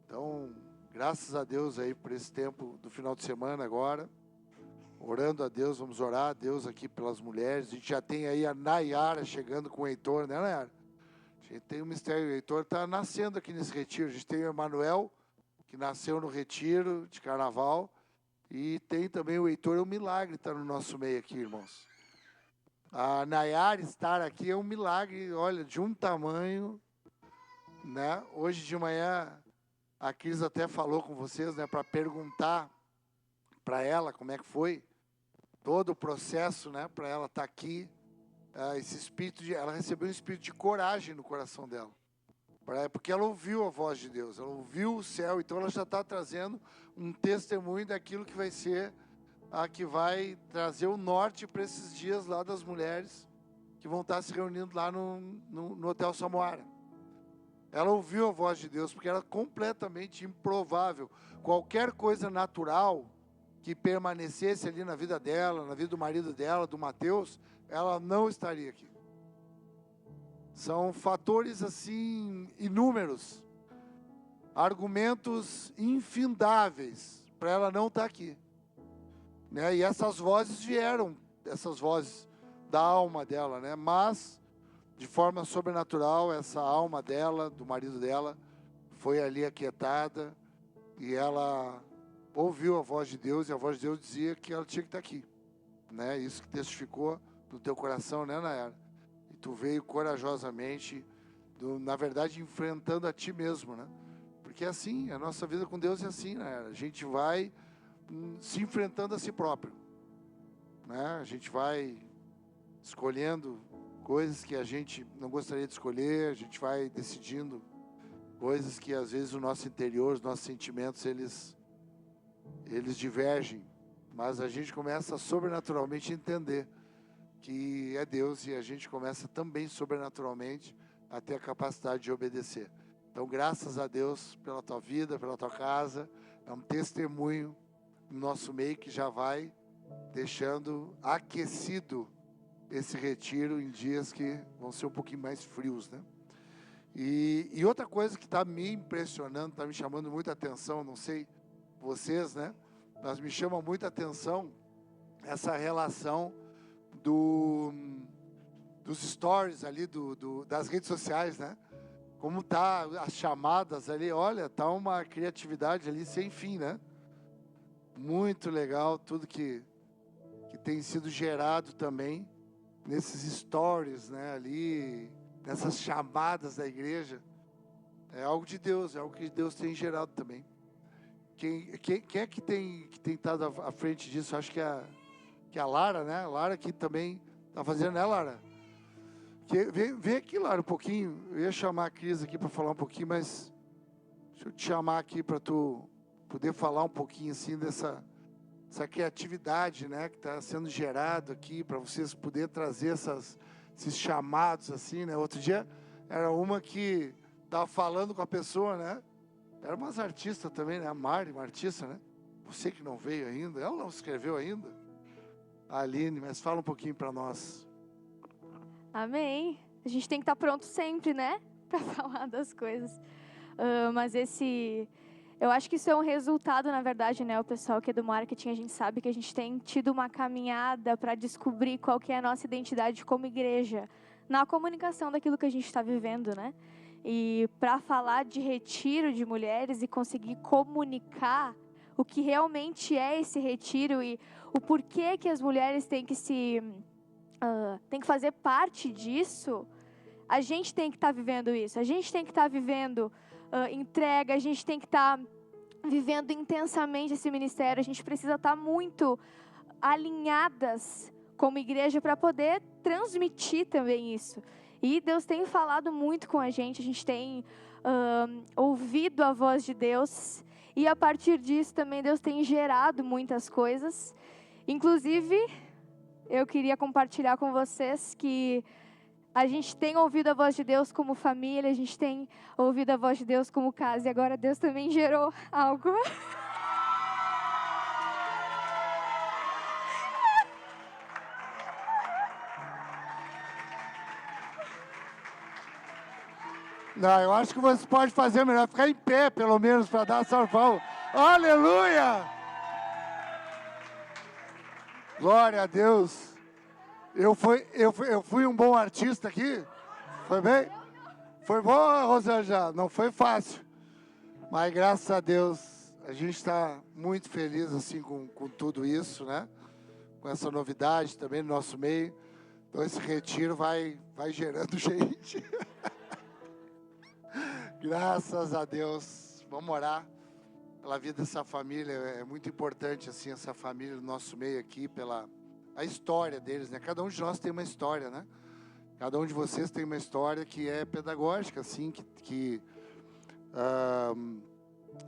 Então, graças a Deus aí por esse tempo do final de semana agora, orando a Deus, vamos orar a Deus aqui pelas mulheres. A gente já tem aí a Nayara chegando com o Heitor, né, Nayara? A gente tem o mistério, o Heitor está nascendo aqui nesse retiro. A gente tem o Emanuel, que nasceu no retiro de carnaval, e tem também o Heitor, é um milagre estar no nosso meio aqui, irmãos. A Nayara estar aqui é um milagre, olha, de um tamanho, né? Hoje de manhã, a Cris até falou com vocês, né, para perguntar para ela como é que foi todo o processo, né, para ela estar aqui. Esse espírito ela recebeu um espírito de coragem no coração dela, porque ela ouviu a voz de Deus, ela ouviu o céu, então ela já está trazendo um testemunho daquilo que vai ser, que vai trazer o norte para esses dias lá das mulheres que vão estar se reunindo lá no Hotel Samoara. Ela ouviu a voz de Deus, porque era completamente improvável qualquer coisa natural que permanecesse ali na vida dela, na vida do marido dela, do Mateus, ela não estaria aqui. São fatores assim inúmeros, argumentos infindáveis para ela não estar aqui, né? E essas vozes vieram, essas vozes da alma dela, né? Mas de forma sobrenatural, essa alma dela, do marido dela, foi ali aquietada e ela ouviu a voz de Deus, e a voz de Deus dizia que ela tinha que estar aqui, né? Isso que testificou no teu coração, né, Nayara? E tu veio corajosamente, na verdade, enfrentando a ti mesmo, né? Porque é assim, a nossa vida com Deus é assim, Nayara. A gente vai se enfrentando a si próprio, né? A gente vai escolhendo coisas que a gente não gostaria de escolher, a gente vai decidindo coisas que às vezes o nosso interior, os nossos sentimentos, eles divergem, mas a gente começa sobrenaturalmente a entender que é Deus, e a gente começa também sobrenaturalmente a ter a capacidade de obedecer. Então, graças a Deus pela tua vida, pela tua casa, é um testemunho no nosso meio que já vai deixando aquecido esse retiro em dias que vão ser um pouquinho mais frios, né? E outra coisa que está me impressionando, está me chamando muita atenção, não sei vocês, né? Mas me chama muita atenção essa relação dos stories ali, das redes sociais, né? Como tá as chamadas ali, olha, tá uma criatividade ali sem fim, né? Muito legal tudo que tem sido gerado também nesses stories, né? Ali, nessas chamadas da igreja. É algo de Deus, é algo que Deus tem gerado também. Quem é que tem estado à frente disso? Acho que é a Lara, né? A Lara que também está fazendo, né, Lara? Vem aqui, Lara, um pouquinho. Eu ia chamar a Cris aqui para falar um pouquinho, mas deixa eu te chamar aqui para tu poder falar um pouquinho assim dessa criatividade, né, que está sendo gerado aqui, para vocês poderem trazer esses chamados assim, né? Outro dia era uma que estava falando com a pessoa, né? Era umas artistas também, né? A Mari, uma artista, né? Você que não veio ainda, ela não escreveu ainda. A Aline, mas fala um pouquinho para nós. Amém. A gente tem que estar pronto sempre, né? Para falar das coisas. Mas eu acho que isso é um resultado, na verdade, né? O pessoal que é do marketing, a gente sabe que a gente tem tido uma caminhada para descobrir qual que é a nossa identidade como igreja, na comunicação daquilo que a gente está vivendo, né? E para falar de retiro de mulheres e conseguir comunicar o que realmente é esse retiro e o porquê que as mulheres têm que têm que fazer parte disso, a gente tem que estar vivendo isso. A gente tem que estar vivendo entrega, a gente tem que estar vivendo intensamente esse ministério, a gente precisa estar muito alinhadas como igreja para poder transmitir também isso. E Deus tem falado muito com a gente tem ouvido a voz de Deus, e a partir disso também Deus tem gerado muitas coisas. Inclusive, eu queria compartilhar com vocês que a gente tem ouvido a voz de Deus como família, a gente tem ouvido a voz de Deus como casa, e agora Deus também gerou algo. Não, eu acho que você pode fazer melhor, ficar em pé, pelo menos, para dar salvão. Aleluia! Glória a Deus. Eu fui um bom artista aqui? Foi bem? Foi bom, Rosângela? Não foi fácil. Mas graças a Deus, a gente está muito feliz assim com tudo isso, né? Com essa novidade também no nosso meio. Então esse retiro vai gerando gente. Graças a Deus. Vamos orar pela vida dessa família. É muito importante assim essa família no nosso meio aqui, pela a história deles, né? Cada um de nós tem uma história, né? Cada um de vocês tem uma história que é pedagógica, assim, que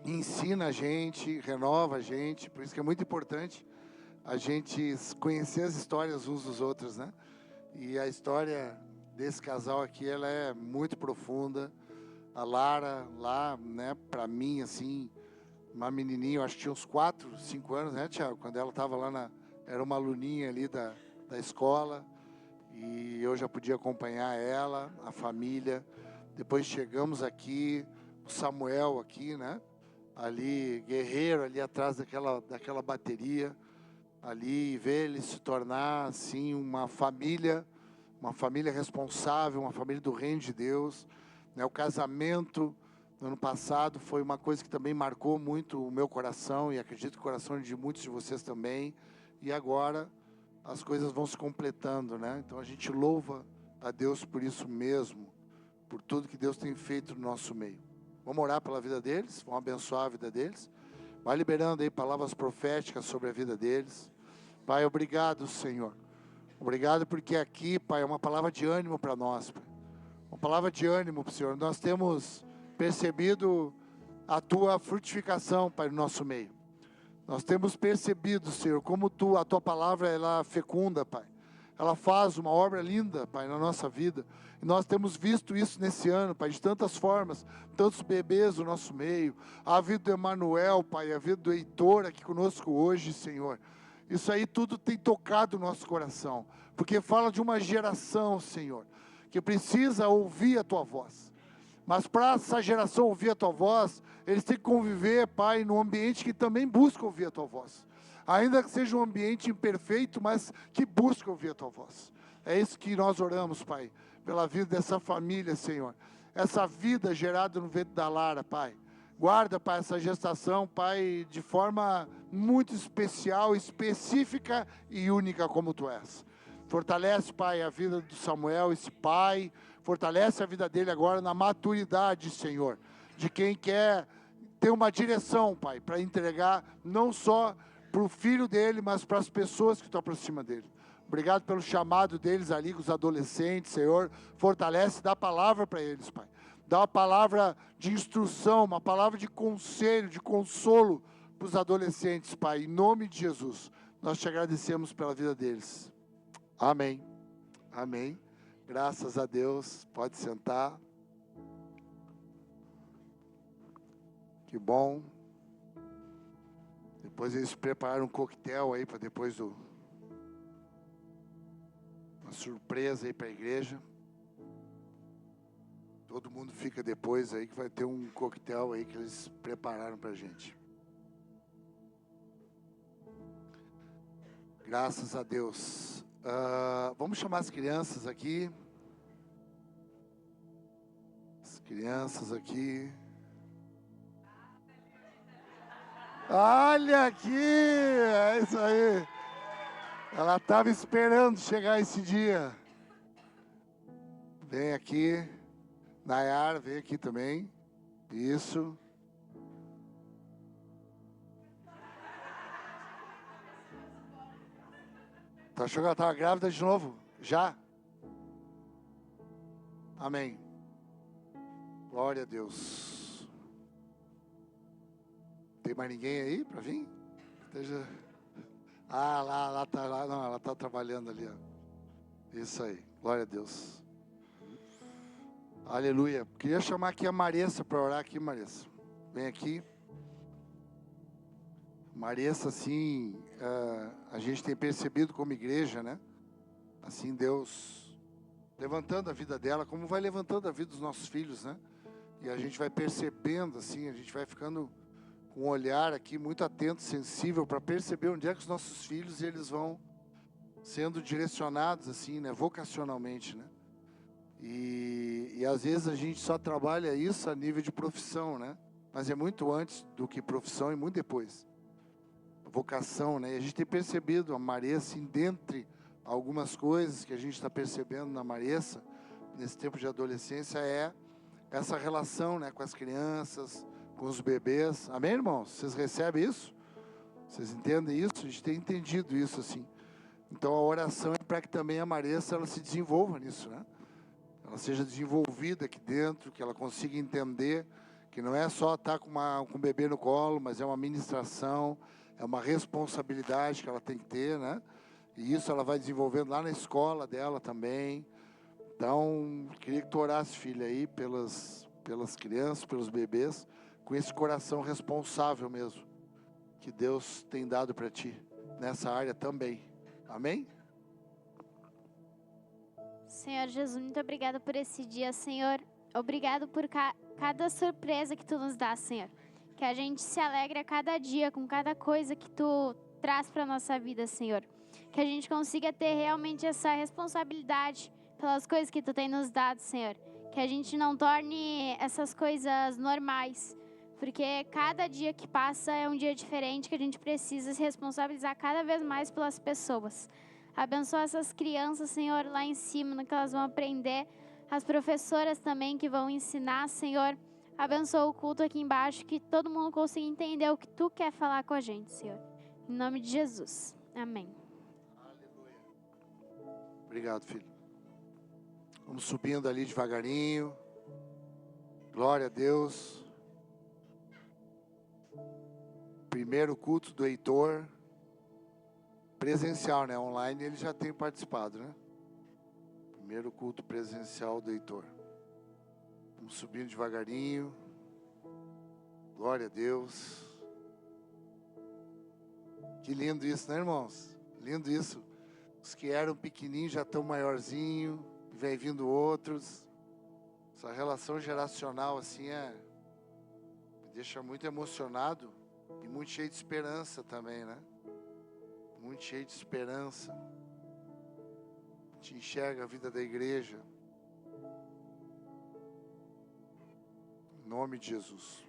ensina a gente, renova a gente. Por isso que é muito importante a gente conhecer as histórias uns dos outros, né? E a história desse casal aqui, ela é muito profunda. A Lara, lá, né, pra mim, assim, uma menininha, eu acho que tinha uns 4, 5 anos, né, Thiago? Quando ela estava lá era uma aluninha ali da escola, e eu já podia acompanhar ela, a família. Depois chegamos aqui, o Samuel aqui, né? Ali, guerreiro, ali atrás daquela bateria, ali, e ver ele se tornar, assim, uma família responsável, uma família do reino de Deus, né? O casamento, no ano passado foi uma coisa que também marcou muito o meu coração e acredito que o coração de muitos de vocês também. E agora as coisas vão se completando, né? Então a gente louva a Deus por isso mesmo, por tudo que Deus tem feito no nosso meio. Vamos orar pela vida deles, vamos abençoar a vida deles. Vai liberando aí palavras proféticas sobre a vida deles. Pai, obrigado, Senhor. Obrigado porque aqui, Pai, é uma palavra de ânimo para nós, Pai. Uma palavra de ânimo, Senhor. Nós temos percebido a Tua frutificação, Pai, no nosso meio. Nós temos percebido, Senhor, como a Tua palavra, ela fecunda, Pai. Ela faz uma obra linda, Pai, na nossa vida. E nós temos visto isso nesse ano, Pai, de tantas formas, tantos bebês no nosso meio. A vida do Emanuel, Pai, a vida do Heitor aqui conosco hoje, Senhor. Isso aí tudo tem tocado o nosso coração, porque fala de uma geração, Senhor, que precisa ouvir a Tua voz. Mas para essa geração ouvir a Tua voz, eles têm que conviver, Pai, num ambiente que também busca ouvir a Tua voz. Ainda que seja um ambiente imperfeito, mas que busca ouvir a Tua voz. É isso que nós oramos, Pai, pela vida dessa família, Senhor. Essa vida gerada no ventre da Lara, Pai. Guarda, Pai, essa gestação, Pai, de forma muito especial, específica e única como Tu és. Fortalece, Pai, a vida do Samuel, esse pai. Fortalece a vida dele agora na maturidade, Senhor. De quem quer ter uma direção, Pai, para entregar não só para o filho dele, mas para as pessoas que estão aproxima dele. Obrigado pelo chamado deles ali com os adolescentes, Senhor. Fortalece, dá palavra para eles, Pai. Dá uma palavra de instrução, uma palavra de conselho, de consolo para os adolescentes, Pai. Em nome de Jesus, nós te agradecemos pela vida deles. Amém. Amém. Graças a Deus. Pode sentar. Que bom. Depois eles prepararam um coquetel aí para depois uma surpresa aí para a igreja. Todo mundo fica depois aí que vai ter um coquetel aí que eles prepararam para a gente. Graças a Deus. Vamos chamar as crianças aqui. As crianças aqui. Olha aqui, é isso aí. Ela estava esperando chegar esse dia. Vem aqui. Nayara, vem aqui também. Isso. Tu achou que ela estava grávida de novo? Já? Amém. Glória a Deus. Tem mais ninguém aí para vir? Lá tá lá, não, ela está trabalhando ali, ó. Isso aí. Glória a Deus. Aleluia. Queria chamar aqui a Maressa para orar aqui, Maressa. Vem aqui. Maressa, assim, a gente tem percebido como igreja, né? Assim, Deus levantando a vida dela, como vai levantando a vida dos nossos filhos, né? E a gente vai percebendo, assim, a gente vai ficando com um olhar aqui muito atento, sensível, para perceber onde é que os nossos filhos, eles vão sendo direcionados, assim, né? Vocacionalmente, né? E às vezes a gente só trabalha isso a nível de profissão, né? Mas é muito antes do que profissão e muito depois. Vocação, né? E a gente tem percebido a Maressa, assim, dentre algumas coisas que a gente está percebendo na Maressa, nesse tempo de adolescência, é essa relação, né, com as crianças, com os bebês. Amém, irmãos? Vocês recebem isso? Vocês entendem isso? A gente tem entendido isso, assim. Então a oração é para que também a Maressa, ela se desenvolva nisso, né? Ela seja desenvolvida aqui dentro, que ela consiga entender que não é só estar com um bebê no colo, mas é uma ministração, é uma responsabilidade que ela tem que ter, né? E isso ela vai desenvolvendo lá na escola dela também. Então, queria que tu orasse, filha, aí, pelas crianças, pelos bebês, com esse coração responsável mesmo, que Deus tem dado para ti, nessa área também. Amém? Senhor Jesus, muito obrigado por esse dia, Senhor. Obrigado por cada surpresa que Tu nos dá, Senhor. Que a gente se alegre a cada dia com cada coisa que Tu traz para a nossa vida, Senhor. Que a gente consiga ter realmente essa responsabilidade pelas coisas que Tu tem nos dado, Senhor. Que a gente não torne essas coisas normais. Porque cada dia que passa é um dia diferente, que a gente precisa se responsabilizar cada vez mais pelas pessoas. Abençoa essas crianças, Senhor, lá em cima, no que elas vão aprender. As professoras também que vão ensinar, Senhor. Abençoa o culto aqui embaixo, que todo mundo consiga entender o que Tu quer falar com a gente, Senhor. Em nome de Jesus. Amém. Aleluia. Obrigado, filho. Vamos subindo ali devagarinho. Glória a Deus. Primeiro culto do Heitor. Presencial, né? Online ele já tem participado, né? Primeiro culto presencial do Heitor. Vamos subindo devagarinho. Glória a Deus. Que lindo isso, né, irmãos? Lindo isso. Os que eram pequenininhos já estão maiorzinhos. Vem vindo outros. Essa relação geracional assim me deixa muito emocionado e muito cheio de esperança também, né? Muito cheio de esperança. A gente enxerga a vida da igreja. Em nome de Jesus.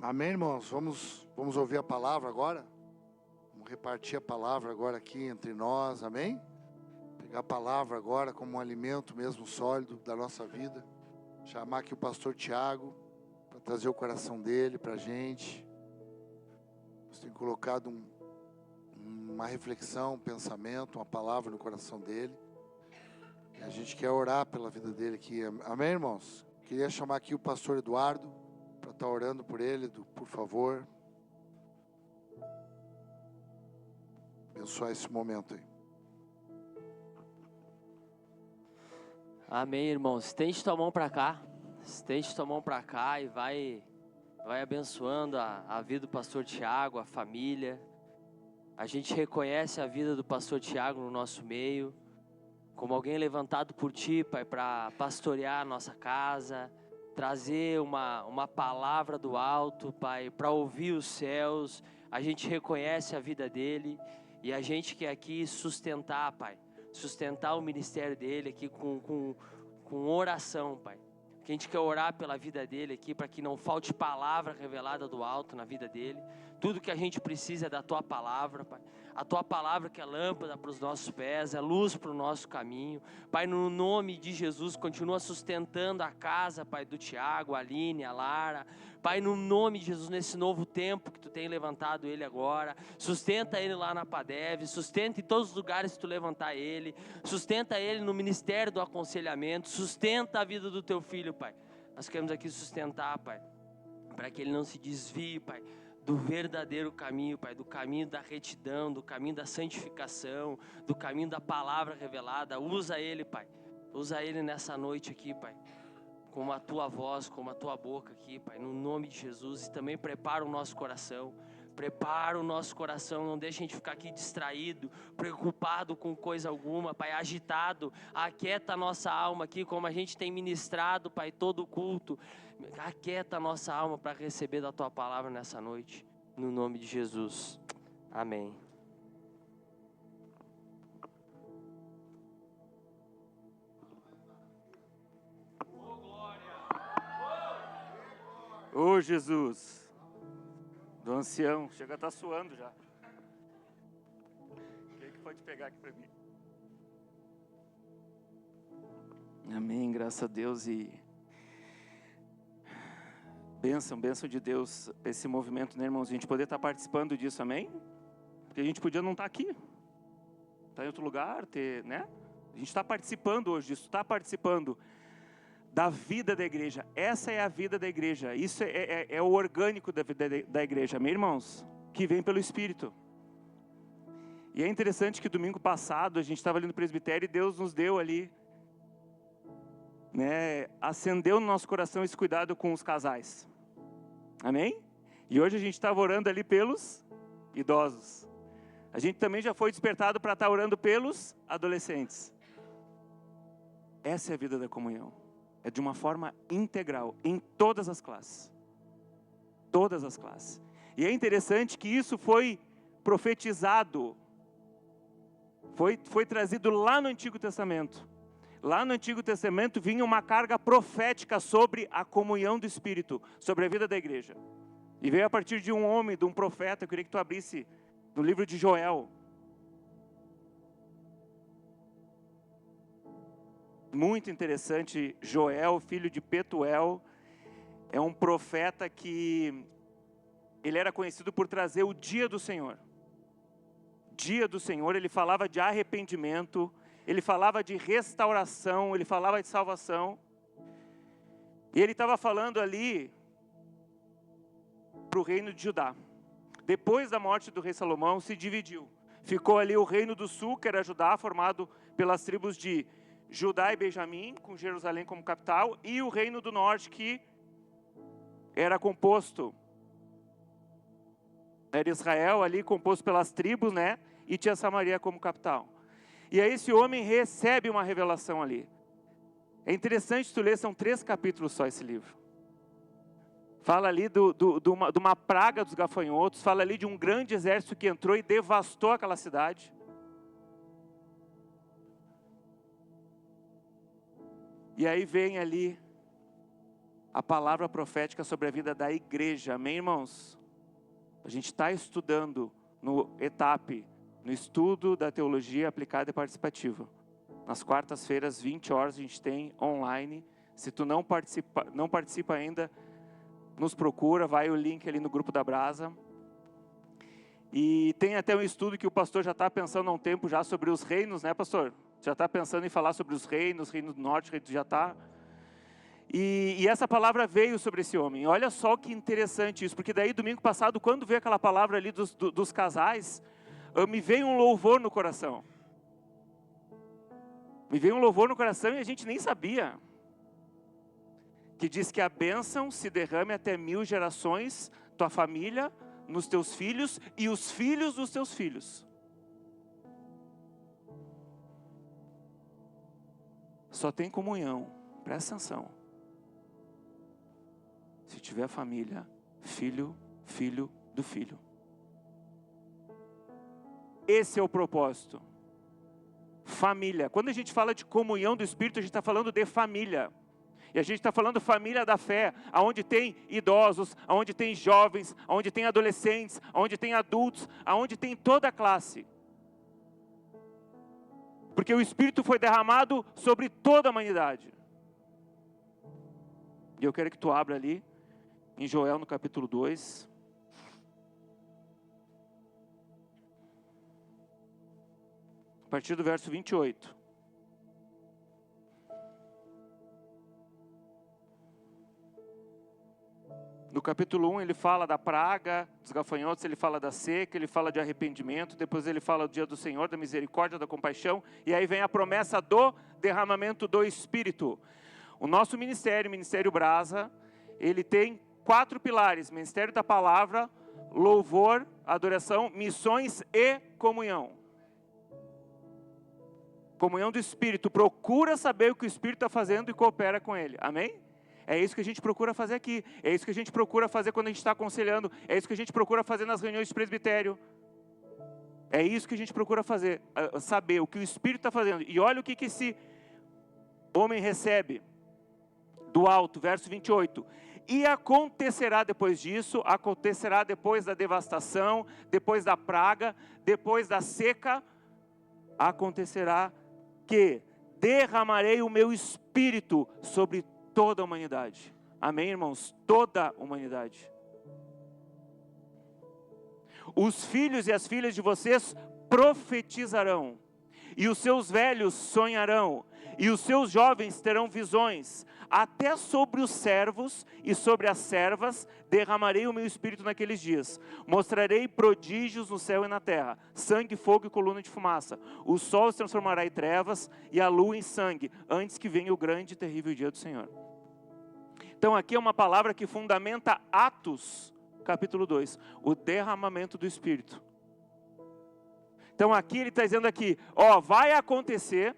Amém, irmãos? Vamos ouvir a palavra agora? Vamos repartir a palavra agora aqui entre nós, amém? Pegar a palavra agora como um alimento mesmo sólido da nossa vida. Chamar aqui o pastor Tiago para trazer o coração dele para a gente. Você tem colocado uma reflexão, um pensamento, uma palavra no coração dele. E a gente quer orar pela vida dele aqui. Amém, irmãos? Queria chamar aqui o pastor Eduardo para estar orando por ele, por favor. Abençoar esse momento aí. Amém, irmãos. Estende tua mão para cá. Estende tua mão para cá e vai abençoando a vida do pastor Tiago, a família. A gente reconhece a vida do pastor Tiago no nosso meio, como alguém levantado por Ti, Pai, para pastorear a nossa casa, trazer uma palavra do alto, Pai, para ouvir os céus. A gente reconhece a vida dele e a gente quer aqui sustentar, Pai, sustentar o ministério dele aqui com oração, Pai. Que a gente quer orar pela vida dele aqui, para que não falte palavra revelada do alto na vida dele. Tudo que a gente precisa é da Tua palavra, Pai. A Tua palavra que é lâmpada para os nossos pés, é luz para o nosso caminho. Pai, no nome de Jesus, continua sustentando a casa, Pai, do Tiago, a Aline, a Lara. Pai, no nome de Jesus, nesse novo tempo que Tu tem levantado ele agora, sustenta ele lá na Padev, sustenta em todos os lugares que Tu levantar ele, sustenta ele no ministério do aconselhamento, sustenta a vida do Teu filho, Pai. Nós queremos aqui sustentar, Pai, para que ele não se desvie, Pai, do verdadeiro caminho, Pai, do caminho da retidão, do caminho da santificação, do caminho da palavra revelada. Usa ele, Pai, usa ele nessa noite aqui, Pai, como a Tua voz, como a Tua boca aqui, Pai, no nome de Jesus. E também prepara o nosso coração, não deixa a gente ficar aqui distraído, preocupado com coisa alguma, Pai, agitado. Aquieta a nossa alma aqui, como a gente tem ministrado, Pai, todo o culto. Aquieta a nossa alma para receber da Tua palavra nessa noite, no nome de Jesus, amém. Ô Jesus, do ancião, chega a estar suando já. Quem que pode pegar aqui para mim? Amém, graças a Deus. E bênção de Deus, esse movimento, né, irmãos? A gente poder estar participando disso, amém? Porque a gente podia não estar aqui, estar em outro lugar, né? A gente está participando hoje disso, está participando da vida da igreja. Essa é a vida da igreja. Isso é o orgânico da vida da igreja, amém, irmãos? Que vem pelo Espírito. E é interessante que domingo passado a gente estava ali no presbitério e Deus nos deu ali, né, acendeu no nosso coração esse cuidado com os casais, amém? E hoje a gente estava orando ali pelos idosos. A gente também já foi despertado para estar orando pelos adolescentes. Essa é a vida da comunhão. É de uma forma integral, em todas as classes. Todas as classes. E é interessante que isso foi profetizado, foi trazido lá no Antigo Testamento. lá no Antigo Testamento vinha uma carga profética sobre a comunhão do Espírito, sobre a vida da igreja. E veio a partir de um homem, de um profeta. Eu queria que tu abrisse no livro de Joel. Muito interessante, Joel, filho de Petuel, é um profeta que ele era conhecido por trazer o dia do Senhor. Dia do Senhor, ele falava de arrependimento, ele falava de restauração, ele falava de salvação. E ele estava falando ali para o reino de Judá. Depois da morte do rei Salomão, se dividiu. Ficou ali o reino do sul, que era Judá, formado pelas tribos de Judá e Benjamim, com Jerusalém como capital, e o reino do norte, que era composto, era Israel ali, composto pelas tribos, né? E tinha Samaria como capital. E aí esse homem recebe uma revelação ali. É interessante tu ler, são 3 capítulos só esse livro. Fala ali de uma praga dos gafanhotos, fala ali de um grande exército que entrou e devastou aquela cidade. E aí vem ali a palavra profética sobre a vida da igreja, amém, irmãos? A gente está estudando no ETAP, no estudo da teologia aplicada e participativa. Nas quartas-feiras, 20 horas, a gente tem online. Se tu não participa ainda, nos procura, vai o link ali no grupo da Brasa. E tem até um estudo que o pastor já está pensando há um tempo já sobre os reinos, né, pastor? Já está pensando em falar sobre os reinos, reino do norte, reino já está. E essa palavra veio sobre esse homem. Olha só que interessante isso, porque daí domingo passado, quando veio aquela palavra ali dos casais, me veio um louvor no coração. Me veio um louvor no coração e a gente nem sabia. Que diz que a bênção se derrame até 1000 gerações, tua família, nos teus filhos e os filhos dos teus filhos. Só tem comunhão, presta atenção. Se tiver família, filho, filho do filho. Esse é o propósito. Família. Quando a gente fala de comunhão do Espírito, a gente está falando de família. E a gente está falando família da fé, onde tem idosos, onde tem jovens, onde tem adolescentes, onde tem adultos, onde tem toda a classe. Porque o Espírito foi derramado sobre toda a humanidade. E eu quero que tu abra ali, em Joel no capítulo 2. A partir do verso 28. No capítulo 1 ele fala da praga, dos gafanhotos, ele fala da seca, ele fala de arrependimento, depois ele fala do dia do Senhor, da misericórdia, da compaixão, e aí vem a promessa do derramamento do Espírito. O nosso ministério, o Ministério Brasa, ele tem 4 pilares: ministério da palavra, louvor, adoração, missões e comunhão. Comunhão do Espírito, procura saber o que o Espírito está fazendo e coopera com ele, amém? É isso que a gente procura fazer aqui, é isso que a gente procura fazer quando a gente está aconselhando, é isso que a gente procura fazer nas reuniões de presbitério. É isso que a gente procura fazer, saber o que o Espírito está fazendo. E olha o que esse homem recebe do alto, verso 28. E acontecerá depois disso, acontecerá depois da devastação, depois da praga, depois da seca, acontecerá que derramarei o meu Espírito sobre toda a humanidade. Amém, irmãos? Toda a humanidade. Os filhos e as filhas de vocês profetizarão, e os seus velhos sonharão, e os seus jovens terão visões. Até sobre os servos e sobre as servas derramarei o meu Espírito naqueles dias. Mostrarei prodígios no céu e na terra: sangue, fogo e coluna de fumaça. O sol se transformará em trevas e a lua em sangue, antes que venha o grande e terrível dia do Senhor. Então aqui é uma palavra que fundamenta Atos, capítulo 2, o derramamento do Espírito. Então aqui ele está dizendo aqui, vai acontecer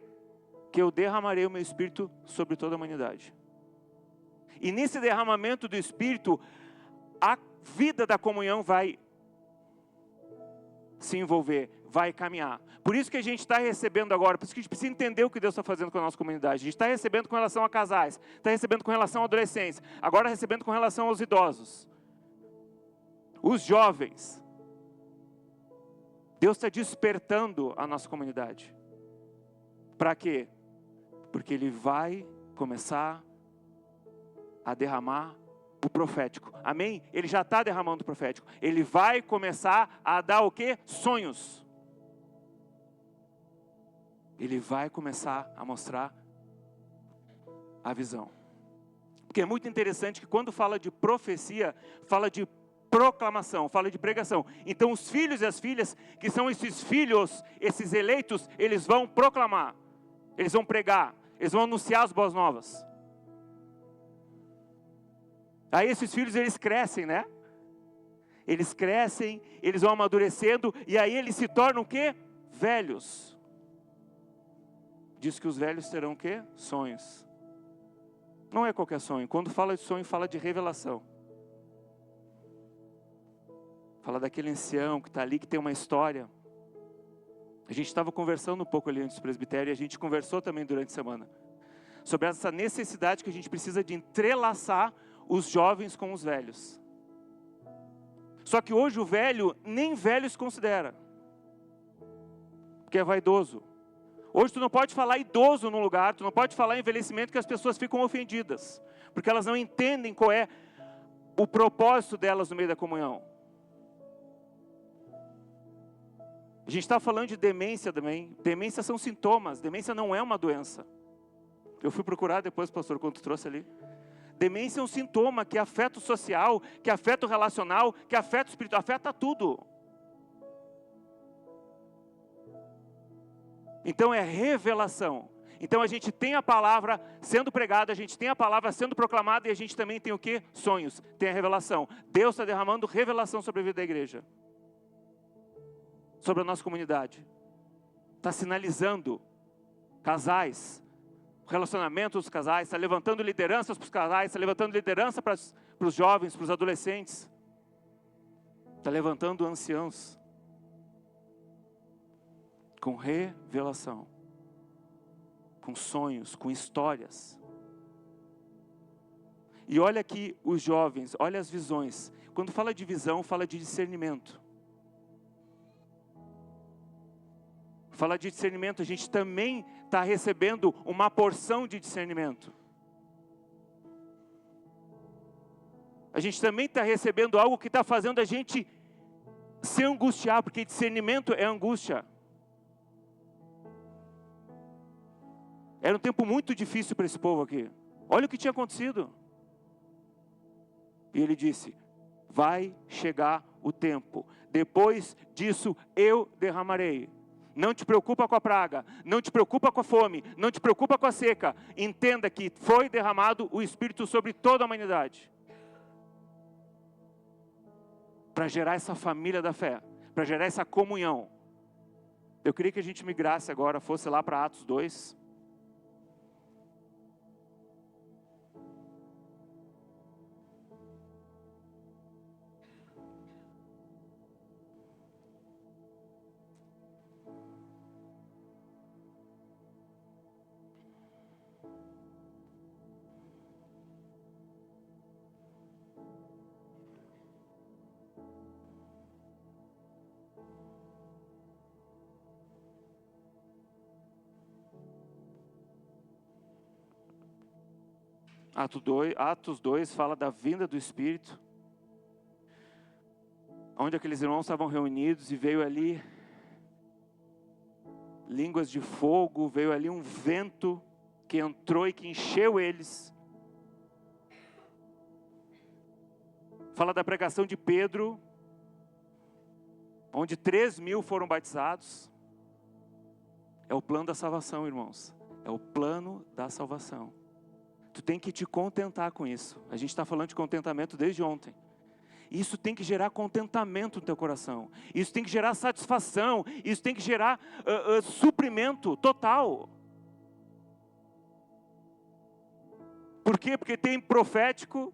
que eu derramarei o meu Espírito sobre toda a humanidade. E nesse derramamento do Espírito, a vida da comunhão vai se envolver, vai caminhar. Por isso que a gente está recebendo agora, por isso que a gente precisa entender o que Deus está fazendo com a nossa comunidade. A gente está recebendo com relação a casais, está recebendo com relação a adolescentes, agora recebendo com relação aos idosos, os jovens. Deus está despertando a nossa comunidade. Para quê? Porque Ele vai começar a derramar o profético. Amém? Ele já está derramando o profético. Ele vai começar a dar o quê? Sonhos. Ele vai começar a mostrar a visão. Porque é muito interessante que quando fala de profecia, fala de proclamação, fala de pregação. Então os filhos e as filhas, que são esses filhos, esses eleitos, eles vão proclamar, eles vão pregar, eles vão anunciar as boas novas. Aí esses filhos, eles crescem, né? Eles crescem, eles vão amadurecendo, e aí eles se tornam o quê? Velhos. Diz que os velhos terão o quê? Sonhos. Não é qualquer sonho. Quando fala de sonho, fala de revelação. Fala daquele ancião que está ali, que tem uma história. A gente estava conversando um pouco ali antes do presbitério, e a gente conversou também durante a semana, sobre essa necessidade que a gente precisa de entrelaçar os jovens com os velhos. Só que hoje o velho, nem velho se considera, porque é vaidoso. Hoje tu não pode falar idoso num lugar, tu não pode falar envelhecimento, que as pessoas ficam ofendidas, porque elas não entendem qual é o propósito delas no meio da comunhão. A gente está falando de demência também. Demência são sintomas, demência não é uma doença. Eu fui procurar depois, pastor, quando tu trouxe ali. Demência é um sintoma que afeta o social, que afeta o relacional, que afeta o espiritual, afeta tudo. Então é revelação. Então a gente tem a palavra sendo pregada, a gente tem a palavra sendo proclamada, e a gente também tem o quê? Sonhos, tem a revelação. Deus está derramando revelação sobre a vida da igreja, sobre a nossa comunidade. Está sinalizando casais, o relacionamento dos casais, está levantando lideranças para os casais, está levantando liderança para os jovens, para os adolescentes, está levantando anciãos, com revelação, com sonhos, com histórias. E olha aqui os jovens, olha as visões. Quando fala de visão, fala de discernimento. Fala de discernimento, a gente também está recebendo uma porção de discernimento. A gente também está recebendo algo que está fazendo a gente se angustiar, porque discernimento é angústia. Era um tempo muito difícil para esse povo aqui. Olha o que tinha acontecido. E ele disse: vai chegar o tempo. Depois disso eu derramarei. Não te preocupa com a praga, não te preocupa com a fome, não te preocupa com a seca. Entenda que foi derramado o Espírito sobre toda a humanidade. Para gerar essa família da fé, para gerar essa comunhão. Eu queria que a gente migrasse agora, fosse lá para Atos 2. Atos 2 fala da vinda do Espírito, onde aqueles irmãos estavam reunidos e veio ali línguas de fogo, veio ali um vento que entrou e que encheu eles. Fala da pregação de Pedro, onde 3.000 foram batizados. É o plano da salvação, irmãos. É o plano da salvação. Tu tem que te contentar com isso. A gente está falando de contentamento desde ontem. Isso tem que gerar contentamento no teu coração. Isso tem que gerar satisfação. Isso tem que gerar suprimento total. Por quê? Porque tem profético,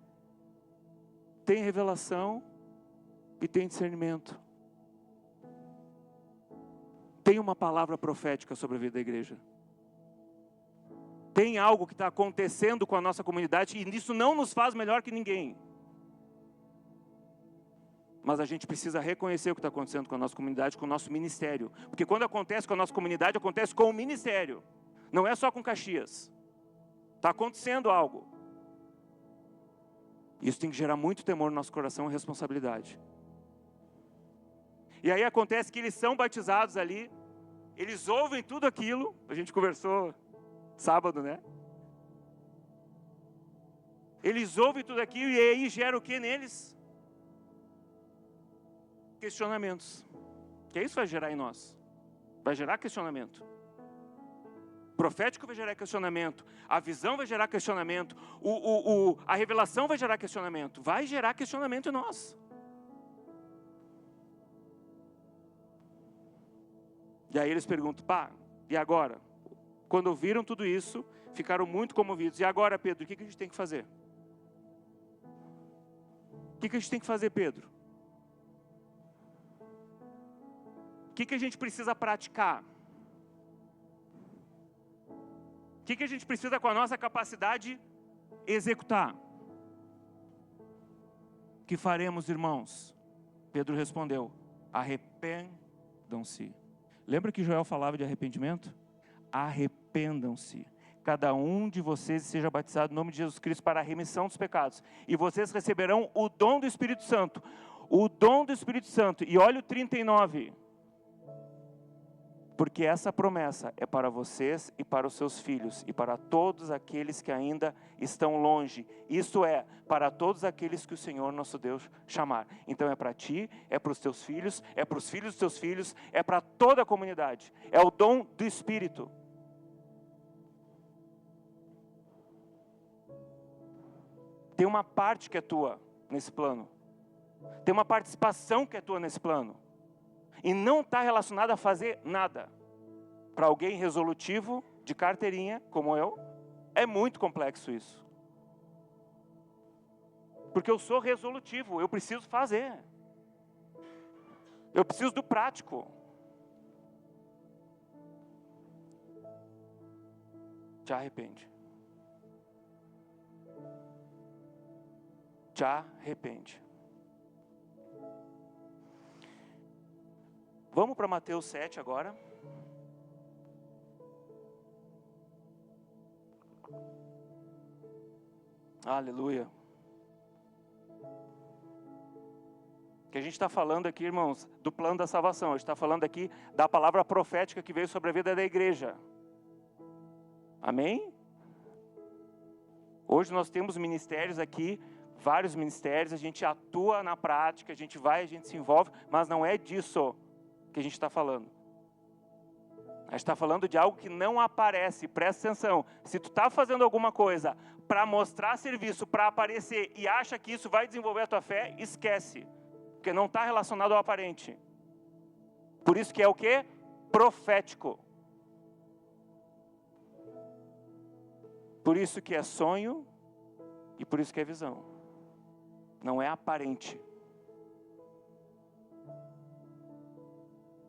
tem revelação e tem discernimento. Tem uma palavra profética sobre a vida da igreja. Tem algo que está acontecendo com a nossa comunidade e isso não nos faz melhor que ninguém. Mas a gente precisa reconhecer o que está acontecendo com a nossa comunidade, com o nosso ministério. Porque quando acontece com a nossa comunidade, acontece com o ministério. Não é só com Caxias. Está acontecendo algo. Isso tem que gerar muito temor no nosso coração e responsabilidade. E aí acontece que eles são batizados ali, eles ouvem tudo aquilo, a gente conversou sábado, né? Eles ouvem tudo aquilo e aí gera o que neles? Questionamentos. Que isso vai gerar em nós? Vai gerar questionamento. O profético vai gerar questionamento. A visão vai gerar questionamento. A revelação vai gerar questionamento. Vai gerar questionamento em nós. E aí eles perguntam, pá, e agora? Quando ouviram tudo isso, ficaram muito comovidos. E agora, Pedro, o que a gente tem que fazer? O que a gente tem que fazer, Pedro? O que a gente precisa praticar? O que a gente precisa com a nossa capacidade executar? O que faremos, irmãos? Pedro respondeu, arrependam-se. Lembra que Joel falava de arrependimento? Arrependam-se. Cada um de vocês seja batizado no nome de Jesus Cristo para a remissão dos pecados. E vocês receberão o dom do Espírito Santo. O dom do Espírito Santo. E olha o 39. Porque essa promessa é para vocês e para os seus filhos. E para todos aqueles que ainda estão longe. Isto é, para todos aqueles que o Senhor nosso Deus chamar. Então é para ti, é para os teus filhos, é para os filhos dos teus filhos, é para toda a comunidade. É o dom do Espírito. Tem uma parte que é tua nesse plano. Tem uma participação que é tua nesse plano. E não está relacionada a fazer nada. Para alguém resolutivo, de carteirinha, como eu, é muito complexo isso. Porque eu sou resolutivo, eu preciso fazer. Eu preciso do prático. Te arrepende. Te arrepende. Vamos para Mateus 7 agora. Aleluia. Que a gente está falando aqui, irmãos, do plano da salvação. A gente está falando aqui da palavra profética que veio sobre a vida da igreja. Amém? Hoje nós temos ministérios aqui, vários ministérios, a gente atua na prática, a gente vai, a gente se envolve, mas não é disso que a gente está falando. A gente está falando de algo que não aparece, presta atenção. Se tu está fazendo alguma coisa para mostrar serviço, para aparecer e acha que isso vai desenvolver a tua fé, esquece. Porque não está relacionado ao aparente. Por isso que é o quê? Profético. Por isso que é sonho e por isso que é visão. Não é aparente.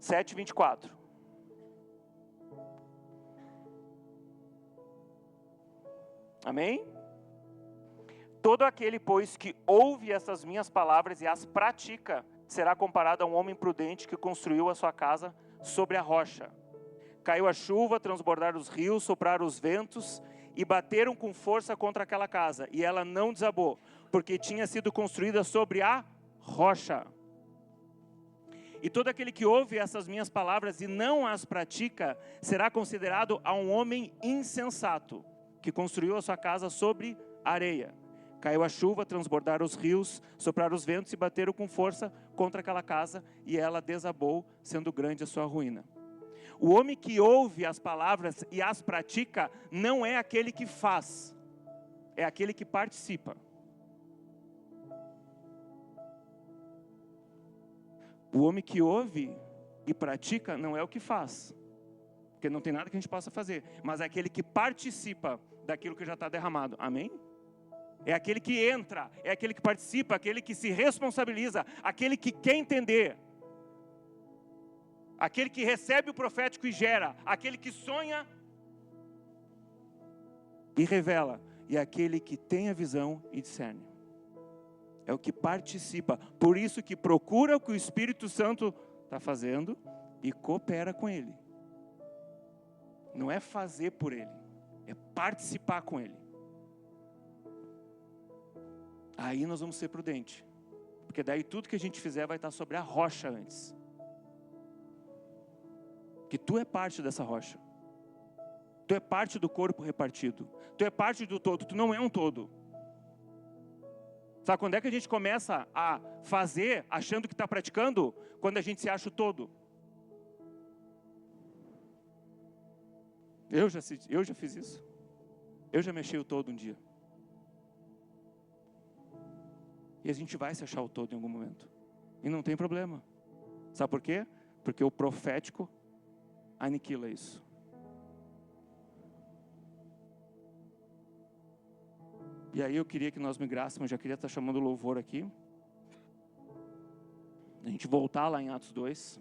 7:24. Amém? Todo aquele, pois, que ouve essas minhas palavras e as pratica, será comparado a um homem prudente que construiu a sua casa sobre a rocha. Caiu a chuva, transbordaram os rios, sopraram os ventos e bateram com força contra aquela casa. E ela não desabou, porque tinha sido construída sobre a rocha. E todo aquele que ouve essas minhas palavras e não as pratica, será considerado a um homem insensato, que construiu a sua casa sobre areia. Caiu a chuva, transbordaram os rios, sopraram os ventos e bateram com força contra aquela casa, e ela desabou, sendo grande a sua ruína. O homem que ouve as palavras e as pratica, não é aquele que faz, é aquele que participa. O homem que ouve e pratica não é o que faz, porque não tem nada que a gente possa fazer, mas é aquele que participa daquilo que já está derramado. Amém? É aquele que entra, é aquele que participa, aquele que se responsabiliza, aquele que quer entender, aquele que recebe o profético e gera, aquele que sonha e revela, e aquele que tem a visão e discerne. É o que participa. Por isso que procura o que o Espírito Santo está fazendo e coopera com ele. Não é fazer por ele, é participar com ele. Aí nós vamos ser prudentes, porque daí tudo que a gente fizer vai estar sobre a rocha antes. Que tu é parte dessa rocha. Tu é parte do corpo repartido. Tu é parte do todo, tu não é um todo. Sabe quando é que a gente começa a fazer achando que está praticando? Quando a gente se acha o todo. Eu já fiz isso. Eu já mexi o todo um dia. E a gente vai se achar o todo em algum momento. E não tem problema. Sabe por quê? Porque o profético aniquila isso. E aí eu queria que nós migrássemos, já queria estar chamando o louvor aqui. A gente voltar lá em Atos 2.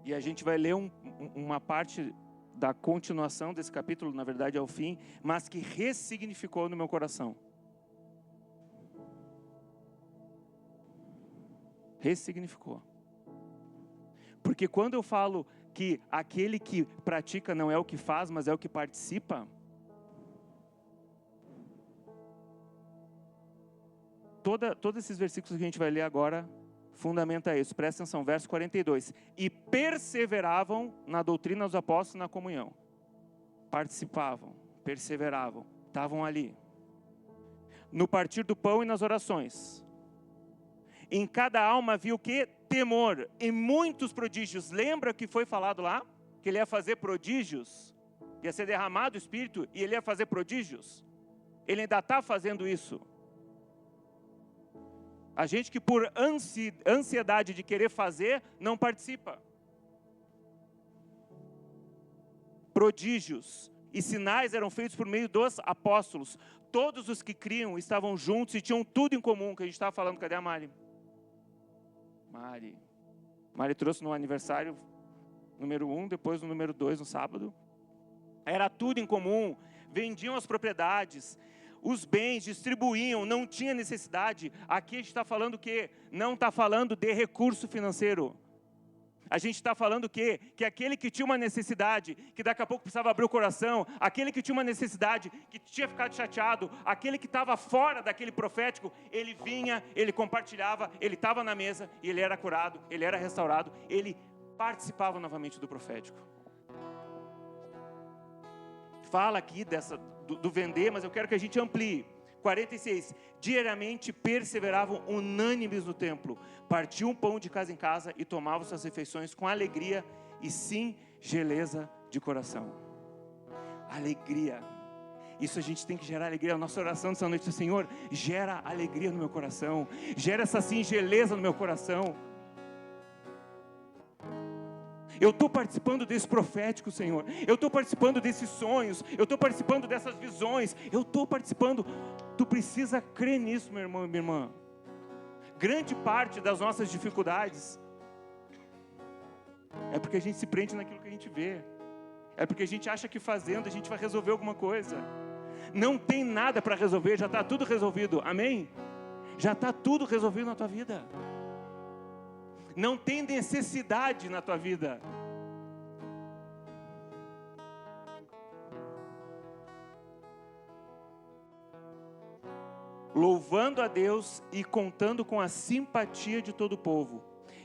E a gente vai ler uma parte da continuação desse capítulo, na verdade é o fim, mas que ressignificou no meu coração. Ressignificou. Porque quando eu falo que aquele que pratica não é o que faz, mas é o que participa, todos esses versículos que a gente vai ler agora fundamenta isso. Presta atenção, verso 42. E perseveravam na doutrina dos apóstolos, na comunhão. Participavam, perseveravam, estavam ali. No partir do pão e nas orações. Em cada alma havia o quê? Temor. E muitos prodígios. Lembra que foi falado lá? Que ele ia fazer prodígios. Ia ser derramado o Espírito e ele ia fazer prodígios. Ele ainda está fazendo isso. A gente que por ansiedade de querer fazer, não participa. Prodígios e sinais eram feitos por meio dos apóstolos. Todos os que estavam juntos e tinham tudo em comum, que a gente estava falando. Cadê a Mari? Mari trouxe no aniversário número 1, depois no número 2 no sábado. Era tudo em comum, vendiam as propriedades, os bens, distribuíam, não tinha necessidade. Aqui a gente está falando o quê? Não está falando de recurso financeiro. A gente está falando o quê? Que aquele que tinha uma necessidade, que daqui a pouco precisava abrir o coração, aquele que tinha uma necessidade, que tinha ficado chateado, aquele que estava fora daquele profético, ele vinha, ele compartilhava, ele estava na mesa e ele era curado, ele era restaurado, ele participava novamente do profético. Fala aqui do vender, mas eu quero que a gente amplie. 46, diariamente perseveravam unânimes no templo, partiam pão de casa em casa e tomavam suas refeições com alegria e singeleza de coração. Alegria, isso a gente tem que gerar alegria. A nossa oração dessa noite, Senhor, gera alegria no meu coração, gera essa singeleza no meu coração. Eu estou participando desse profético, Senhor. Eu estou participando desses sonhos. Eu estou participando dessas visões. Eu estou participando. Tu precisa crer nisso, meu irmão e minha irmã. Grande parte das nossas dificuldades é porque a gente se prende naquilo que a gente vê. É porque a gente acha que fazendo a gente vai resolver alguma coisa. Não tem nada para resolver, já está tudo resolvido. Amém? Já está tudo resolvido na tua vida. Não tem necessidade na tua vida. Louvando a Deus e contando com a simpatia de todo o povo.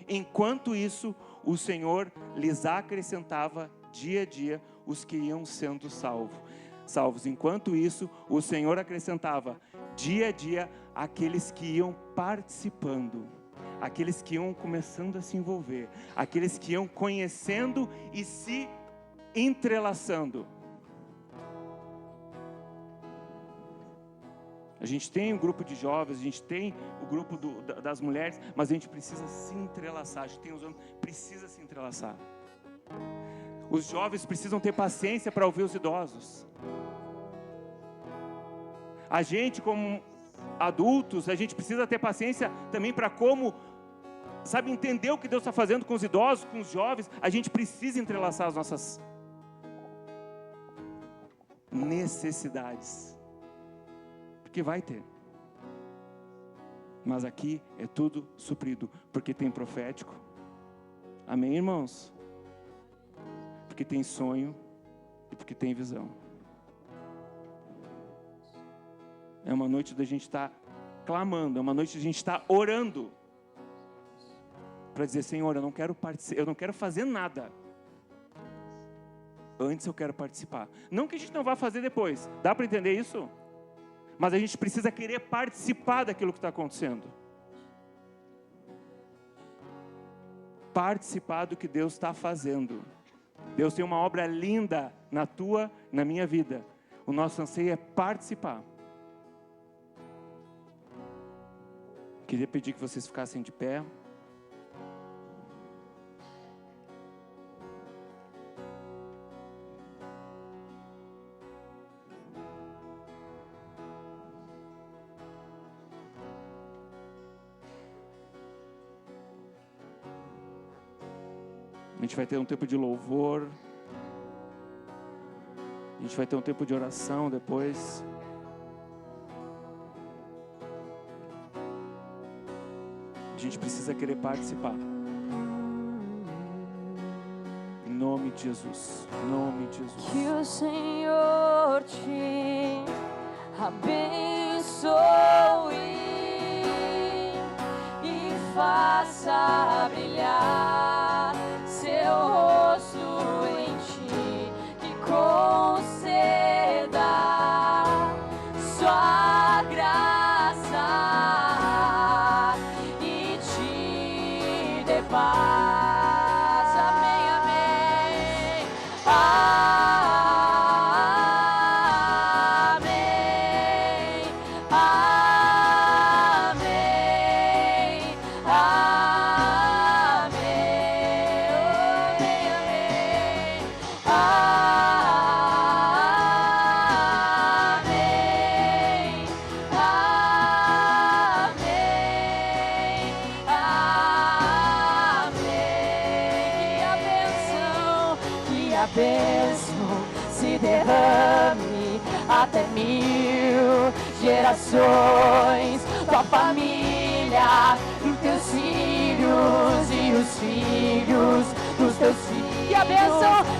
Enquanto isso, o Senhor lhes acrescentava dia a dia os que iam sendo salvos. Enquanto isso, o Senhor acrescentava dia a dia aqueles que iam participando. Aqueles que iam começando a se envolver, aqueles que iam conhecendo e se entrelaçando. A gente tem um grupo de jovens, a gente tem o grupo das mulheres, mas a gente precisa se entrelaçar. A gente tem os homens, precisa se entrelaçar. Os jovens precisam ter paciência para ouvir os idosos. A gente, como adultos, a gente precisa ter paciência também para como, sabe, entender o que Deus está fazendo com os idosos, com os jovens. A gente precisa entrelaçar as nossas necessidades. Porque vai ter. Mas aqui é tudo suprido, porque tem profético. Amém, irmãos? Porque tem sonho e porque tem visão. É uma noite da gente estar clamando, é uma noite da gente estar orando. Para dizer, Senhor, eu não quero fazer nada. Antes eu quero participar. Não que a gente não vá fazer depois. Dá para entender isso? Mas a gente precisa querer participar daquilo que está acontecendo. Participar do que Deus está fazendo. Deus tem uma obra linda na tua, na minha vida. O nosso anseio é participar. Queria pedir que vocês ficassem de pé. A gente vai ter um tempo de louvor. A gente vai ter um tempo de oração depois. A gente precisa querer participar. Em nome de Jesus. Em nome de Jesus. Que o Senhor te abençoe e faça brilhar seu rosto em ti, que conceda sua graça e te dê paz. Amém, amém. Amém. Amém. bênção se derrame até 1000 gerações. Tua família, os teus filhos e os filhos dos teus filhos.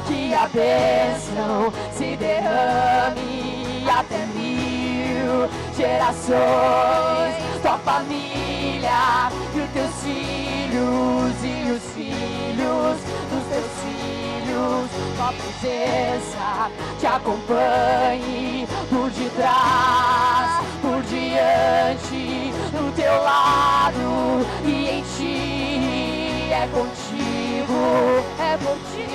Que a bênção se derrame até 1000 gerações. Tua família e os teus filhos e os filhos dos teus filhos. Tua presença te acompanhe por detrás, por diante, do teu lado e em ti. É contigo, é por ti,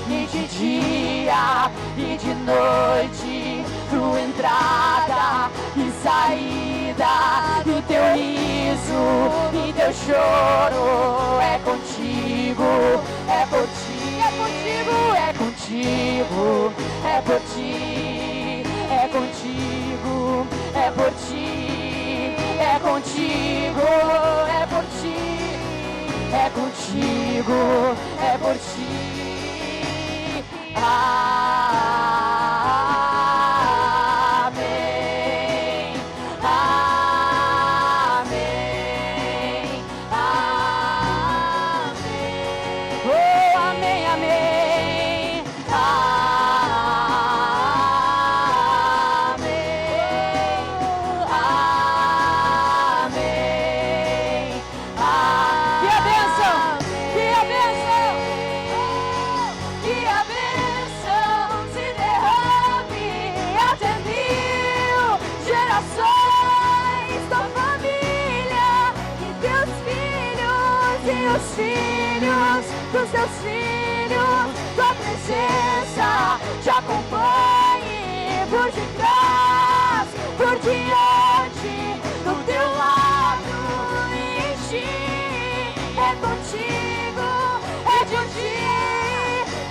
e de dia e de noite, tua entrada e saída, do teu riso e teu choro. É contigo, é por ti, é contigo, é contigo, é por ti, é contigo, é por ti, é contigo, é por ti, é contigo, é por ti. Amém, amém, amém. Oh, amém, amém, amém, amém. Que a bênção, que a bênção, que a bênção se derrame até 1000 gerações. Tua família e teus filhos e os filhos dos teus filhos. Tua presença te acompanhe por detrás, por diante.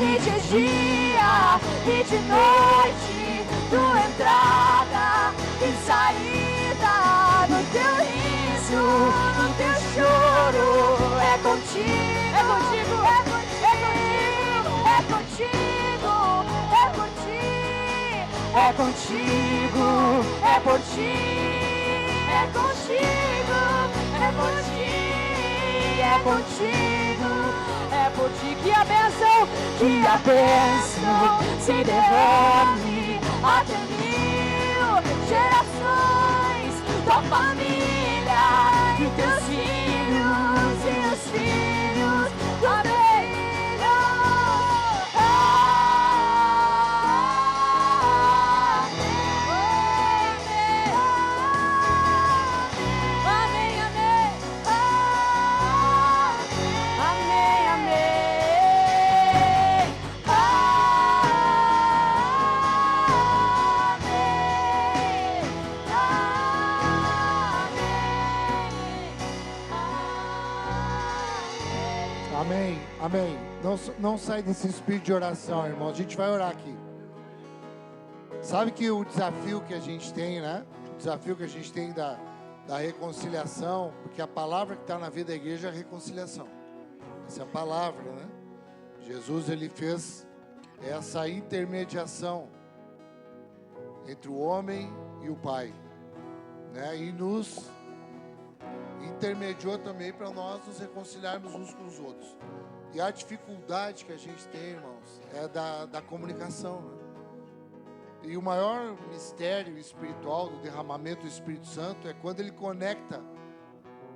e de dia e de noite, tua entrada e saída, no teu riso, no teu choro, é contigo, é contigo, é contigo, é contigo, é contigo, é por ti, é contigo, é por ti, é contigo, é por ti que a bênção se derrame até 1000 gerações, tua família e teus filhos, tua filha. Amém, amém. Amém, amém. Amém, amém. Não sai desse espírito de oração, irmão. A gente vai orar aqui. Sabe que o desafio que a gente tem, né? O desafio que a gente tem da reconciliação, porque a palavra que está na vida da igreja é a reconciliação. Essa é a palavra, né? Jesus, ele fez essa intermediação entre o homem e o Pai, né? E nos intermediou também para nós nos reconciliarmos uns com os outros. E a dificuldade que a gente tem, irmãos, é da comunicação, né? E o maior mistério espiritual do derramamento do Espírito Santo é quando ele conecta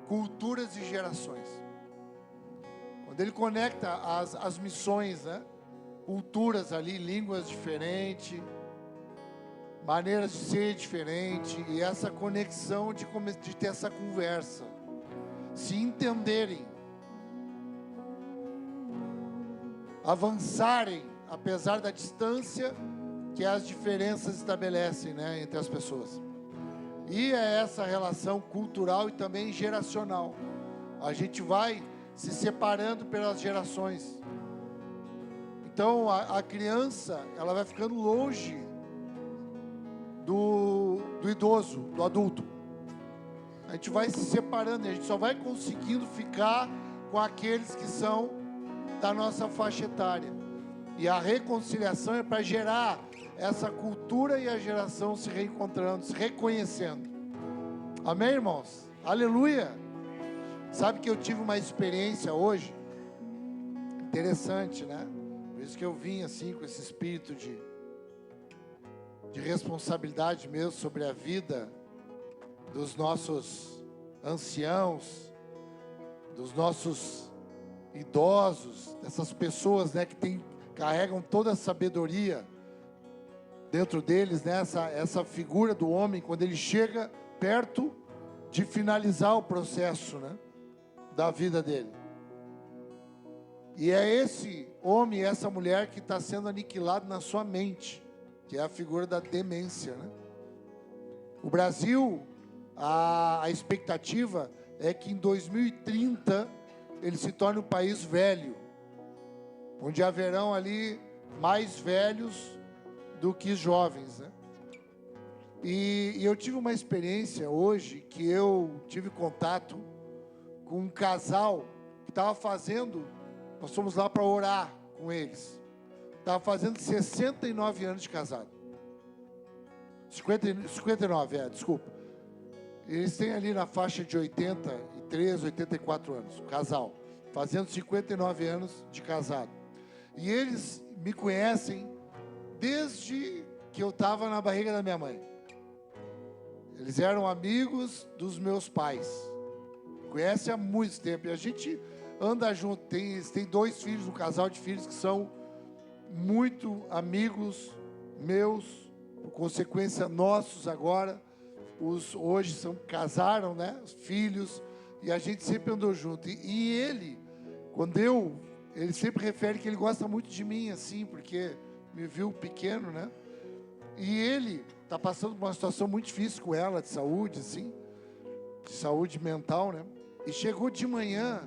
culturas e gerações. Quando ele conecta as missões, né? Culturas ali, línguas diferentes, maneiras de ser diferentes, e essa conexão de ter essa conversa, se entenderem, avançarem, apesar da distância que as diferenças estabelecem, né, entre as pessoas. E é essa relação cultural e também geracional. A gente vai se separando pelas gerações. Então a criança, ela vai ficando longe do idoso, do adulto. A gente vai se separando, a gente só vai conseguindo ficar com aqueles que são da nossa faixa etária. E a reconciliação é para gerar essa cultura e a geração se reencontrando, se reconhecendo. Amém, irmãos? Aleluia! Sabe que eu tive uma experiência hoje interessante, né? Por isso que eu vim assim com esse espírito de responsabilidade mesmo sobre a vida dos nossos anciãos, dos nossos idosos, dessas pessoas, né, que carregam toda a sabedoria dentro deles, né, essa figura do homem, quando ele chega perto de finalizar o processo, né, da vida dele. E é esse homem e essa mulher que está sendo aniquilado na sua mente, que é a figura da demência, né? O Brasil, a expectativa é que em 2030 ele se torne um país velho, onde haverão ali mais velhos do que jovens, né? E eu tive uma experiência hoje que eu tive contato com um casal que estava fazendo, nós fomos lá para orar com eles. Estava fazendo 69 anos de casado. 59, desculpa. Eles têm ali na faixa de 83, 84 anos, o casal. Fazendo 59 anos de casado. E eles me conhecem desde que eu estava na barriga da minha mãe. Eles eram amigos dos meus pais. Conhecem há muito tempo. E a gente anda junto. Tem 2 filhos, um casal de filhos que são muito amigos meus, por consequência nossos agora. Hoje casaram, né? Os filhos, e a gente sempre andou junto. E ele, ele sempre refere que ele gosta muito de mim, assim, porque me viu pequeno, né? E ele está passando por uma situação muito difícil com ela, de saúde, assim, de saúde mental, né? E chegou de manhã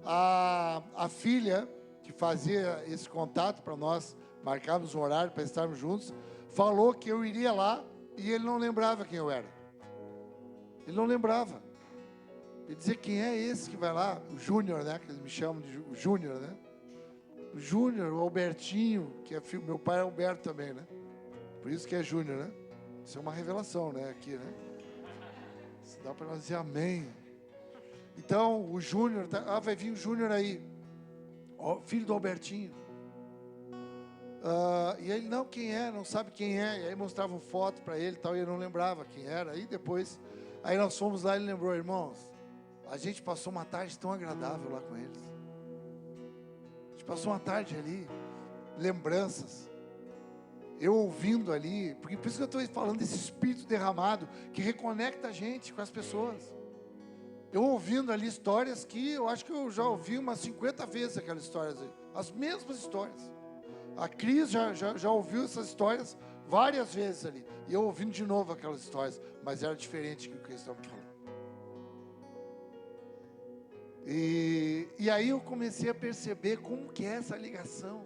a filha, que fazia esse contato para nós marcarmos um horário para estarmos juntos, falou que eu iria lá e ele não lembrava quem eu era. Ele não lembrava. Ele dizia, quem é esse que vai lá? O Júnior, né? Que eles me chamam de Júnior, né? O Júnior, o Albertinho, que é filho, meu pai é Alberto também, né? Por isso que é Júnior, né? Isso é uma revelação, né? Aqui, né? Isso dá para nós dizer amém. Então, o Júnior, vai vir o Júnior aí, filho do Albertinho. E ele, não, quem é? Não sabe quem é. E aí mostravam foto para ele e tal, e ele não lembrava quem era. Aí depois, aí nós fomos lá e ele lembrou, irmãos, a gente passou uma tarde tão agradável lá com eles. A gente passou uma tarde ali, lembranças. Eu ouvindo ali, porque por isso que eu estou falando desse espírito derramado, que reconecta a gente com as pessoas. Eu ouvindo ali histórias que eu acho que eu já ouvi umas 50 vezes aquelas histórias aí. As mesmas histórias. A Cris já ouviu essas histórias várias vezes ali. E eu ouvindo de novo aquelas histórias. Mas era diferente do que eles estavam falando. E aí eu comecei a perceber como que é essa ligação.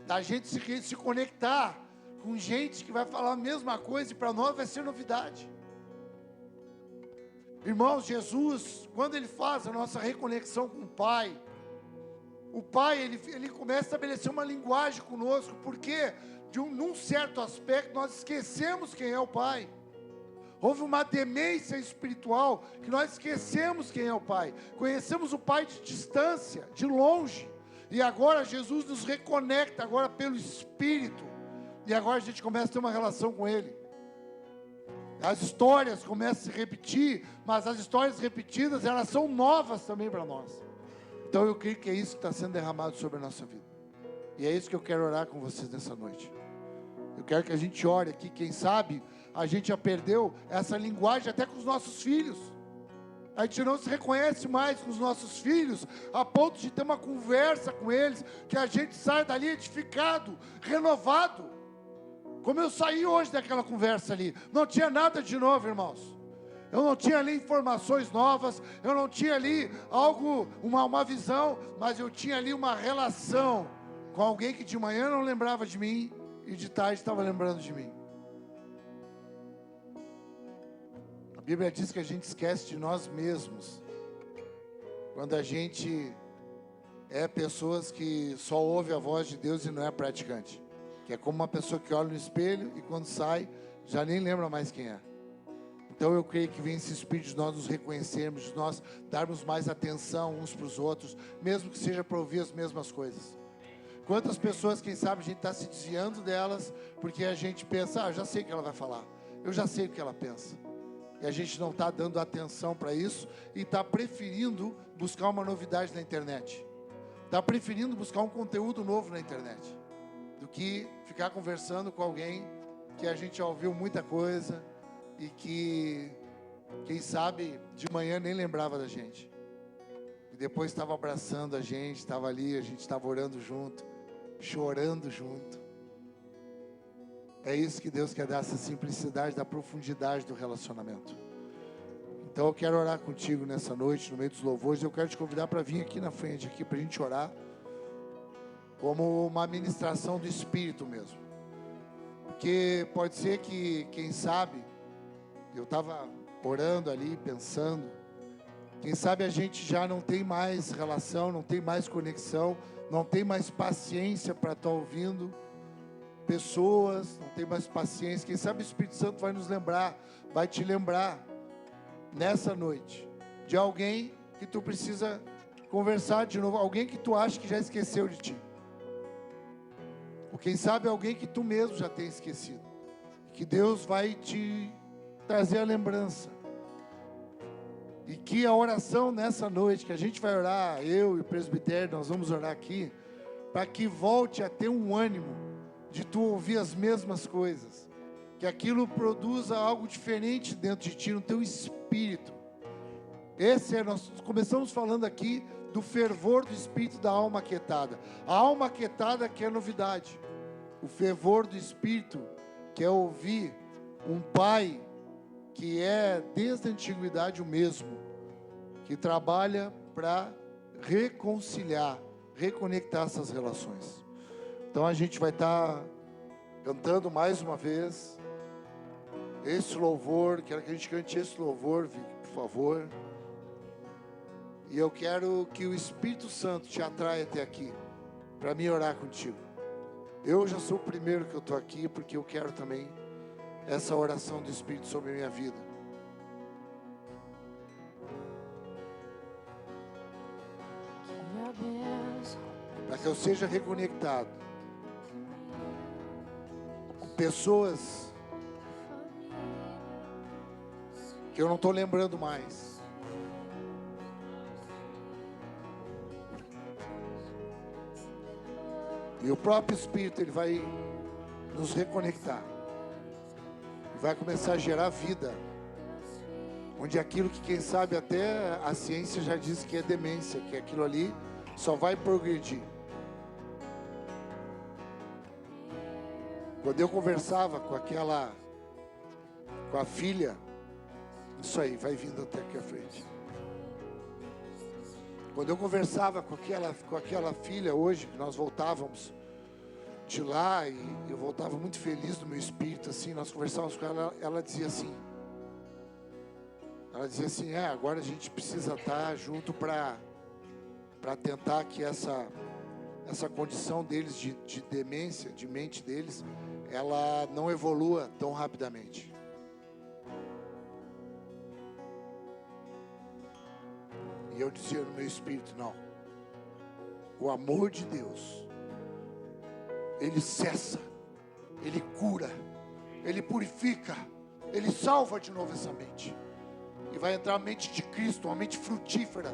Da gente se conectar com gente que vai falar a mesma coisa e para nós vai ser novidade. Irmãos, Jesus, quando Ele faz a nossa reconexão com o Pai, Ele começa a estabelecer uma linguagem conosco, porque num certo aspecto nós esquecemos quem é o Pai. Houve uma demência espiritual que nós esquecemos quem é o Pai. Conhecemos o Pai de distância, de longe. E agora Jesus nos reconecta agora pelo Espírito. E agora a gente começa a ter uma relação com Ele. As histórias começam a se repetir, mas as histórias repetidas, elas são novas também para nós. Então eu creio que é isso que está sendo derramado sobre a nossa vida. E é isso que eu quero orar com vocês nessa noite. Eu quero que a gente ore aqui, quem sabe a gente já perdeu essa linguagem até com os nossos filhos. A gente não se reconhece mais com os nossos filhos, a ponto de ter uma conversa com eles, que a gente sai dali edificado, renovado. Como eu saí hoje daquela conversa ali, não tinha nada de novo, irmãos. Eu não tinha ali informações novas, eu não tinha ali algo, uma visão, mas eu tinha ali uma relação com alguém que de manhã não lembrava de mim e de tarde estava lembrando de mim. A Bíblia diz que a gente esquece de nós mesmos quando a gente é pessoas que só ouve a voz de Deus e não é praticante. Que é como uma pessoa que olha no espelho e quando sai, já nem lembra mais quem é. Então eu creio que vem esse espírito de nós nos reconhecermos, de nós darmos mais atenção uns para os outros, mesmo que seja para ouvir as mesmas coisas. Quantas pessoas, quem sabe, a gente está se desviando delas, porque a gente pensa, eu já sei o que ela vai falar, eu já sei o que ela pensa. E a gente não está dando atenção para isso e está preferindo buscar uma novidade na internet. Está preferindo buscar um conteúdo novo na internet, do que ficar conversando com alguém que a gente já ouviu muita coisa e que, quem sabe, de manhã nem lembrava da gente. E depois estava abraçando a gente, estava ali, a gente estava orando junto, chorando junto. É isso que Deus quer dar, essa simplicidade, da profundidade do relacionamento. Então eu quero orar contigo nessa noite, no meio dos louvores. Eu quero te convidar para vir aqui na frente, aqui, para a gente orar, como uma ministração do Espírito mesmo. Porque pode ser que, quem sabe, eu estava orando ali, pensando, quem sabe a gente já não tem mais relação, não tem mais conexão, não tem mais paciência para estar ouvindo pessoas, não tem mais paciência. Quem sabe o Espírito Santo vai nos lembrar, vai te lembrar nessa noite de alguém que tu precisa conversar de novo, alguém que tu acha que já esqueceu de ti, ou quem sabe alguém que tu mesmo já tem esquecido, que Deus vai te trazer a lembrança, e que a oração nessa noite, que a gente vai orar, eu e o presbitério, nós vamos orar aqui, para que volte a ter um ânimo de tu ouvir as mesmas coisas, que aquilo produza algo diferente dentro de ti, no teu espírito. Nós começamos falando aqui do fervor do espírito da alma aquietada. A alma aquietada que é novidade. O fervor do espírito que é ouvir um pai que é desde a antiguidade o mesmo, que trabalha para reconciliar reconectar essas relações. Então a gente vai estar cantando mais uma vez esse louvor. Quero que a gente cante esse louvor, Vicky, por favor. E eu quero que o Espírito Santo te atraia até aqui, para mim orar contigo. Eu já sou o primeiro que eu estou aqui, porque eu quero também essa oração do Espírito sobre a minha vida. Para que eu seja reconectado com pessoas que eu não estou lembrando mais. E o próprio Espírito, ele vai nos reconectar. Vai começar a gerar vida. Onde aquilo que, quem sabe, até a ciência já diz que é demência, que aquilo ali só vai progredir. Quando eu conversava com a filha, isso aí, vai vindo até aqui à frente. Quando eu conversava com aquela filha hoje, que nós voltávamos de lá, e eu voltava muito feliz no meu espírito, assim, nós conversávamos com ela, ela dizia assim, agora a gente precisa estar junto para tentar que essa condição deles de demência, de mente deles, ela não evolua tão rapidamente. E eu dizia no meu espírito, não. O amor de Deus, Ele cessa, Ele cura, Ele purifica, Ele salva de novo essa mente. E vai entrar a mente de Cristo, uma mente frutífera.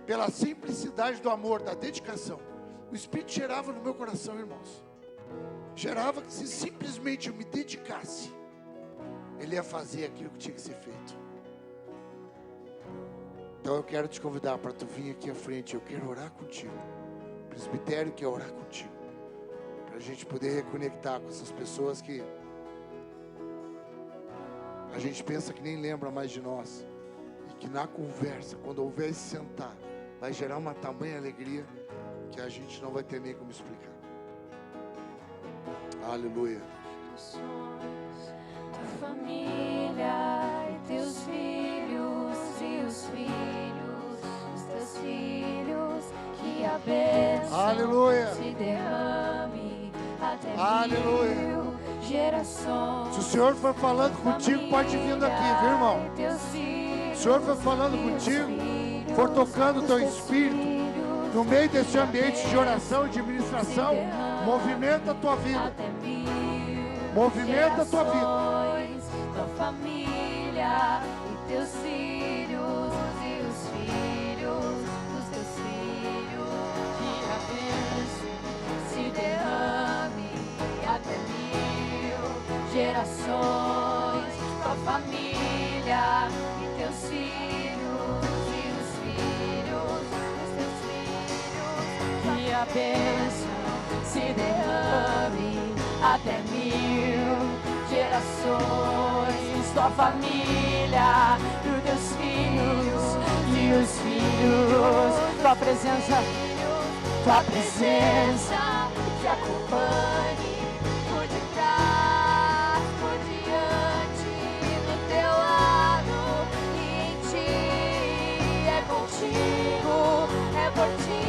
Pela simplicidade do amor, da dedicação. O Espírito gerava no meu coração, irmãos. Gerava que se simplesmente eu me dedicasse, Ele ia fazer aquilo que tinha que ser feito. Então eu quero te convidar para tu vir aqui à frente. Eu quero orar contigo. O presbitério quer orar contigo. Para a gente poder reconectar com essas pessoas que a gente pensa que nem lembra mais de nós. E que na conversa, quando houver esse sentar, vai gerar uma tamanha alegria que a gente não vai ter nem como explicar. Aleluia. Tua família e teus filhos e os filhos dos teus filhos, que a bênção Aleluia. se derrame até Aleluia. 1000 gerações. Se o Senhor for falando contigo, pode vir aqui, viu, irmão? Se o Senhor for falando contigo, for tocando o teu espírito no meio desse ambiente de oração e de ministração, movimenta a tua vida. Movimenta a tua vida. Tua família e teus filhos e os filhos dos teus filhos, que a bênção se derrame até 1000 gerações. Tua família e teus filhos e os filhos dos teus filhos, que a bênção se derrame até 1000 gerações. Tua família e os teus filhos e os filhos, tua presença te acompanhe por detrás, por diante, do teu lado e em ti. É contigo, é por ti,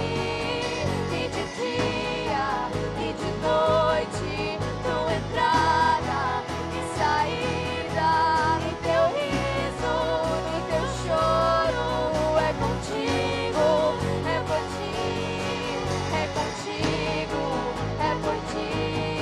e de dia e de noite, tua entrada e saída, e teu riso e teu choro. É contigo, é por ti, é contigo, é por ti.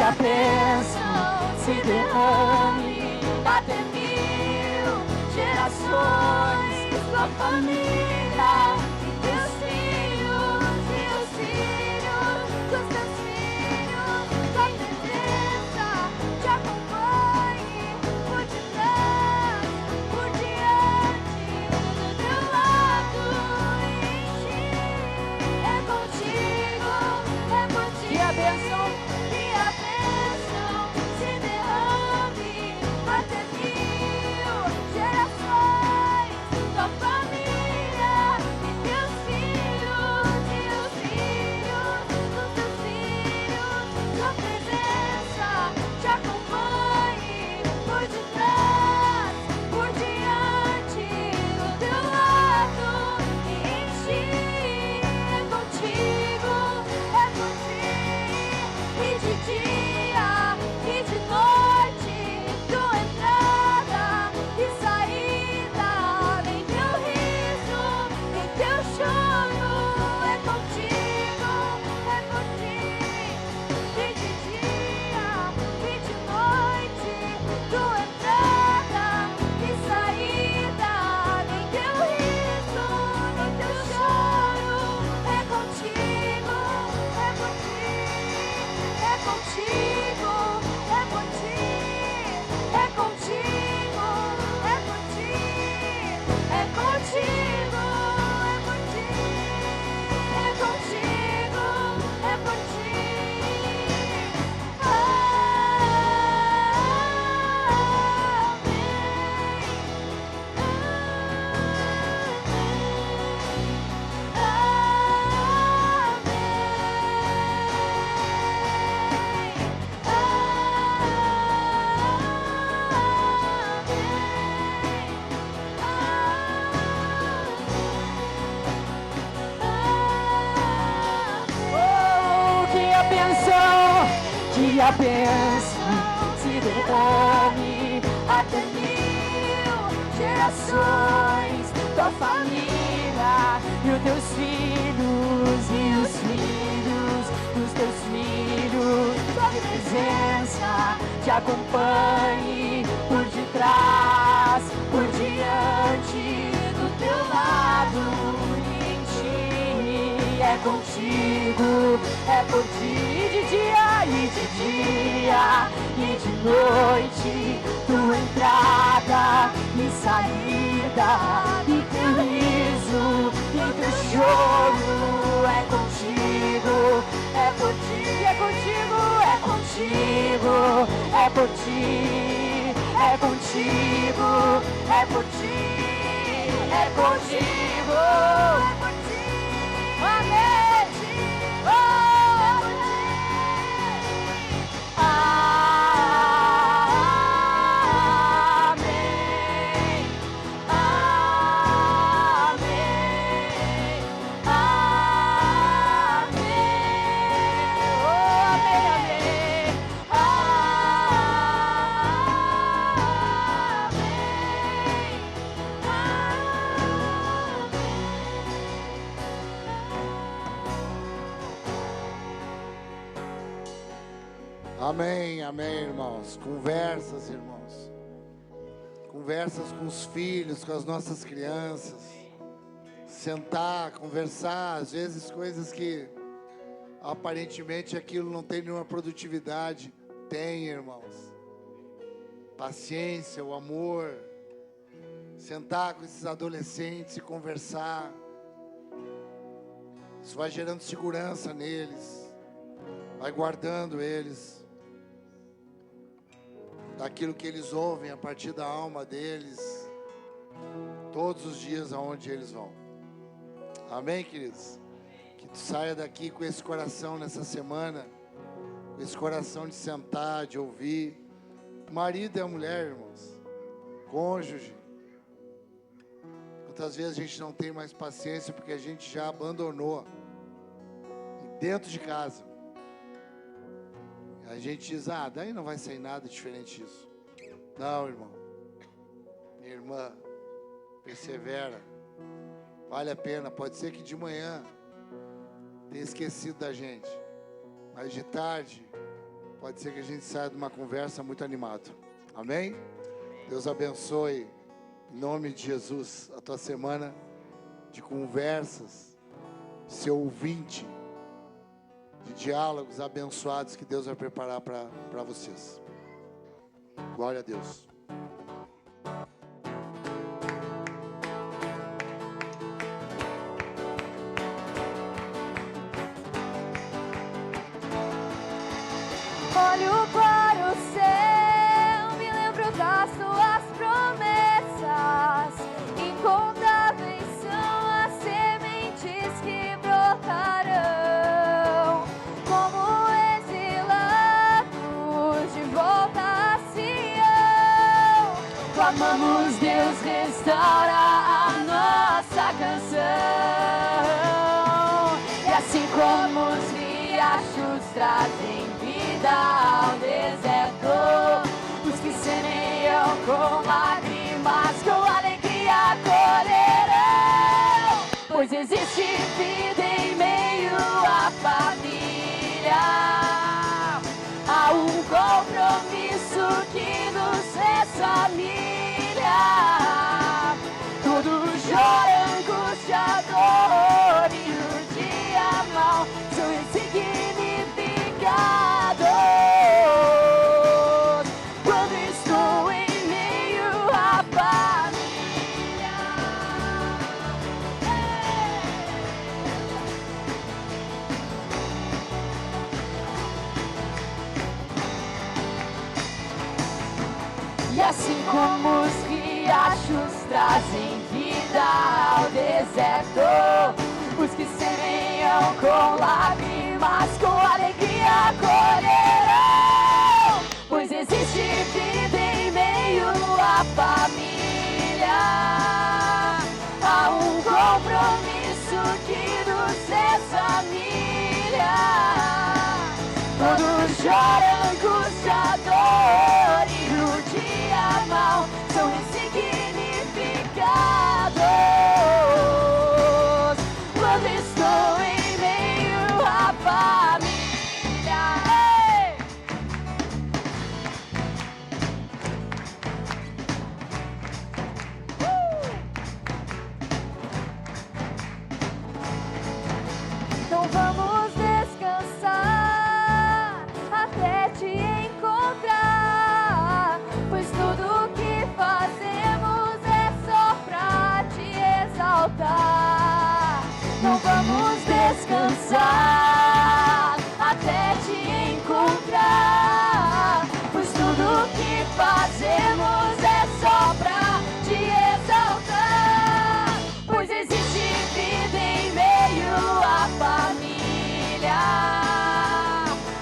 a bênção se derrame até 1000 gerações, tua família e teus filhos dos teus filhos, tua presença te acompanhe por detrás, por diante, do teu lado e em ti. É contigo, é por ti. Que a bênção Se derrame até 1000 gerações, tua família e teus filhos dos teus filhos, tua presença te acompanhe por detrás, por diante, do teu lado e em ti. É contigo, é por ti. E de dia e de noite, tua entrada e saída, nem teu riso, nem teu choro. É contigo, é por ti. E de dia e de noite, tua entrada e saída, nem teu riso, nem teu choro. É contigo, é por ti. É contigo, é por ti, é contigo, é por ti, é contigo, é por ti, é contigo, é por ti. Oh, que a bênção se derrame Até 1000 gerações, tua família e os teus filhos e os filhos dos teus filhos. tua Presença te acompanhe por detrás, por diante, do teu lado e em ti. É contigo, é por ti. E de noite, tua entrada e saída, e teu riso e teu choro. É contigo, é por ti. É contigo, é contigo, é por ti. É contigo, é por ti. É contigo, é por ti. Amém. Amém, amém, irmãos. Conversas, irmãos. Conversas com os filhos, com as nossas crianças. Sentar, conversar, às vezes coisas que aparentemente aquilo não tem nenhuma produtividade. Tem, irmãos. Paciência, o amor. Sentar com esses adolescentes e conversar. Isso vai gerando segurança neles. Vai guardando eles daquilo que eles ouvem a partir da alma deles, todos os dias aonde eles vão. Amém, queridos? Que tu saia daqui com esse coração nessa semana, com esse coração de sentar, de ouvir. O marido e a mulher, irmãos, cônjuge. Quantas vezes a gente não tem mais paciência porque a gente já abandonou dentro de casa. A gente diz, daí não vai sair nada diferente disso. Não, irmão. Minha irmã, persevera. Vale a pena. Pode ser que de manhã tenha esquecido da gente. Mas de tarde, pode ser que a gente saia de uma conversa muito animado. Amém? Deus abençoe, em nome de Jesus, a tua semana de conversas, seu ouvinte, de diálogos abençoados que Deus vai preparar para vocês. Glória a Deus. Olho para o céu, me lembro das tuas promessas. Incontáveis são as sementes que brotarão, como exilados de volta a Sião. Clamamos, Deus, restaura a nossa canção. E assim como os riachos trazem ao deserto, os que semeiam com lágrimas, com alegria colherão, pois existe vida em meio à família. Há um compromisso que nos é família. Tudo chora, angústia, dor e o dia mau são insignificados. E assim como os riachos trazem vida ao deserto, os que semeiam com lágrimas, com alegria colherão, pois existe vida em meio à família. Há um compromisso que nos é família. Todos choram, angústia, dor e o dia mau são insignificados quando estou em meio à família. Então vamos descansar até te encontrar, pois tudo que fazemos é só pra te exaltar. Não vamos descansar até te encontrar, pois tudo que fazemos é só pra te exaltar, pois existe vida em meio à família.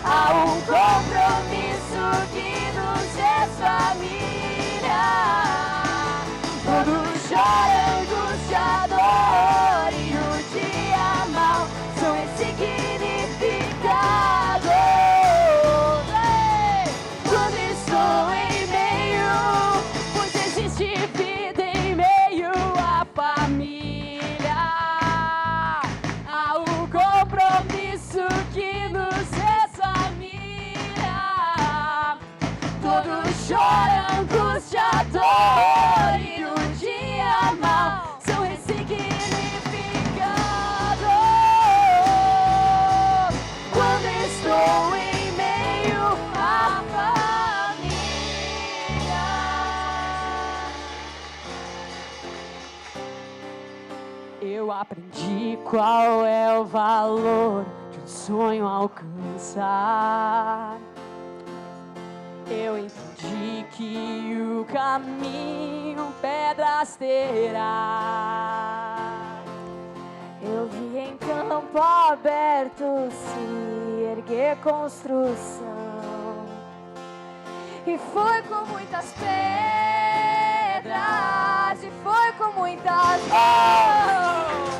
Há um compromisso que nos é família. Todo chora, angústia, dor e o dia mau são insignificados. Quando estou em meio, pois existe vida em meio à família. Há um compromisso que nos é família. Todo chora, angústia, dor e o dia mau são insignificados. Quando estou em meio à família. Eu aprendi qual é o valor de um sonho alcançar. Eu entendi que o caminho pedras terá. Eu vi em campo aberto se erguer construção, e foi com muitas pedras, e foi com muitas mãos.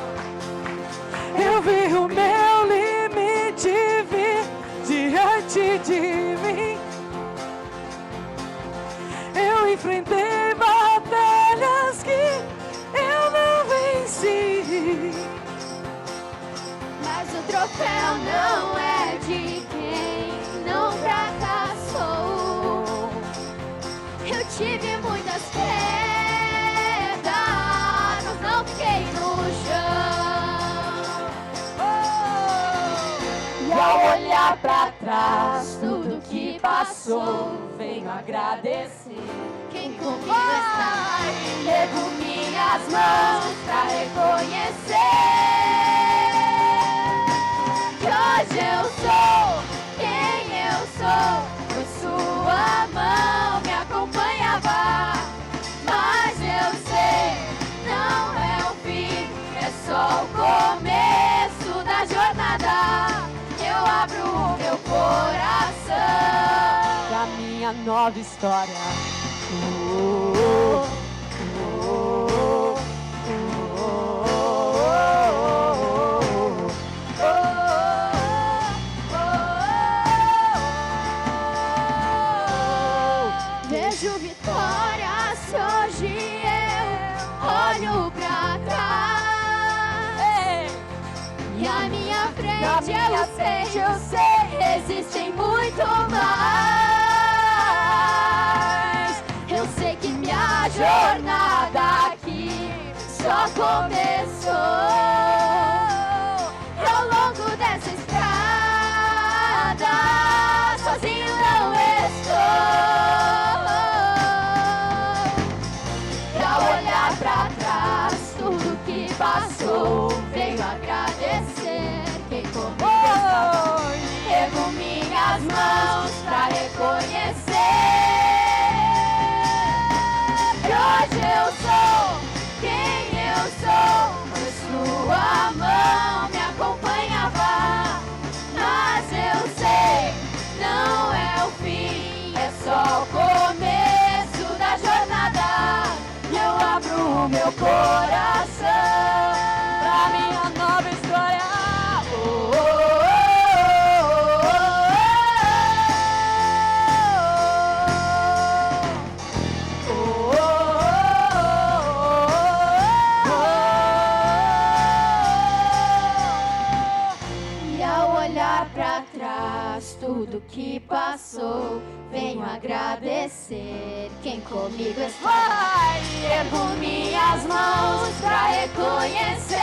Eu vi o meu limite vir diante de mim. Eu enfrentei batalhas que eu não venci, mas o troféu não é de quem não fracassou. olhar pra trás, tudo que passou, venho agradecer. Quem comigo está, ergo minhas mãos pra reconhecer que hoje eu sou quem eu sou, pois sua mão me acompanhava. Mas eu sei, não é o fim, é só o começo da jornada. Eu abro o meu coração pra minha nova história. Vejo vitórias hoje, eu olho pra trás. E à minha frente eu sei, existem muito mais. Eu sei que minha jornada aqui só começou. E ao longo dessa estrada, sozinho não estou. E ao olhar pra trás, tudo que passou, venho agradecer. Quem comigo está, ergo minhas mãos pra reconhecer que hoje eu sou quem eu sou, pois sua mão me acompanhava. Mas eu sei, não é o fim, é só o começo da jornada. E eu abro o meu coração pra minha nova história. E ao olhar pra trás, tudo que passou, venho agradecer. Quem comigo está, ergo minhas mãos pra reconhecer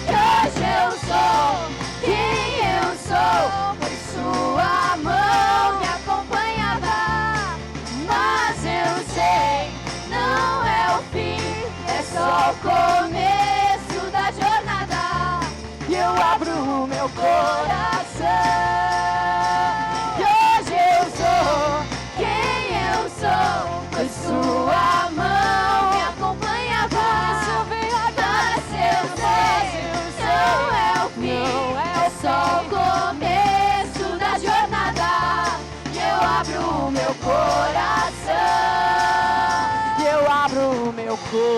que hoje eu sou quem eu sou, pois sua mão me acompanhava. Mas eu sei, não é o fim, é só o começo da jornada. E eu abro o meu coração. E hoje eu sou quem eu sou, pois sua mão me acompanhava. Mas eu sei, não é o fim, é só o começo da jornada. E eu abro o meu coração. E eu abro o meu coração.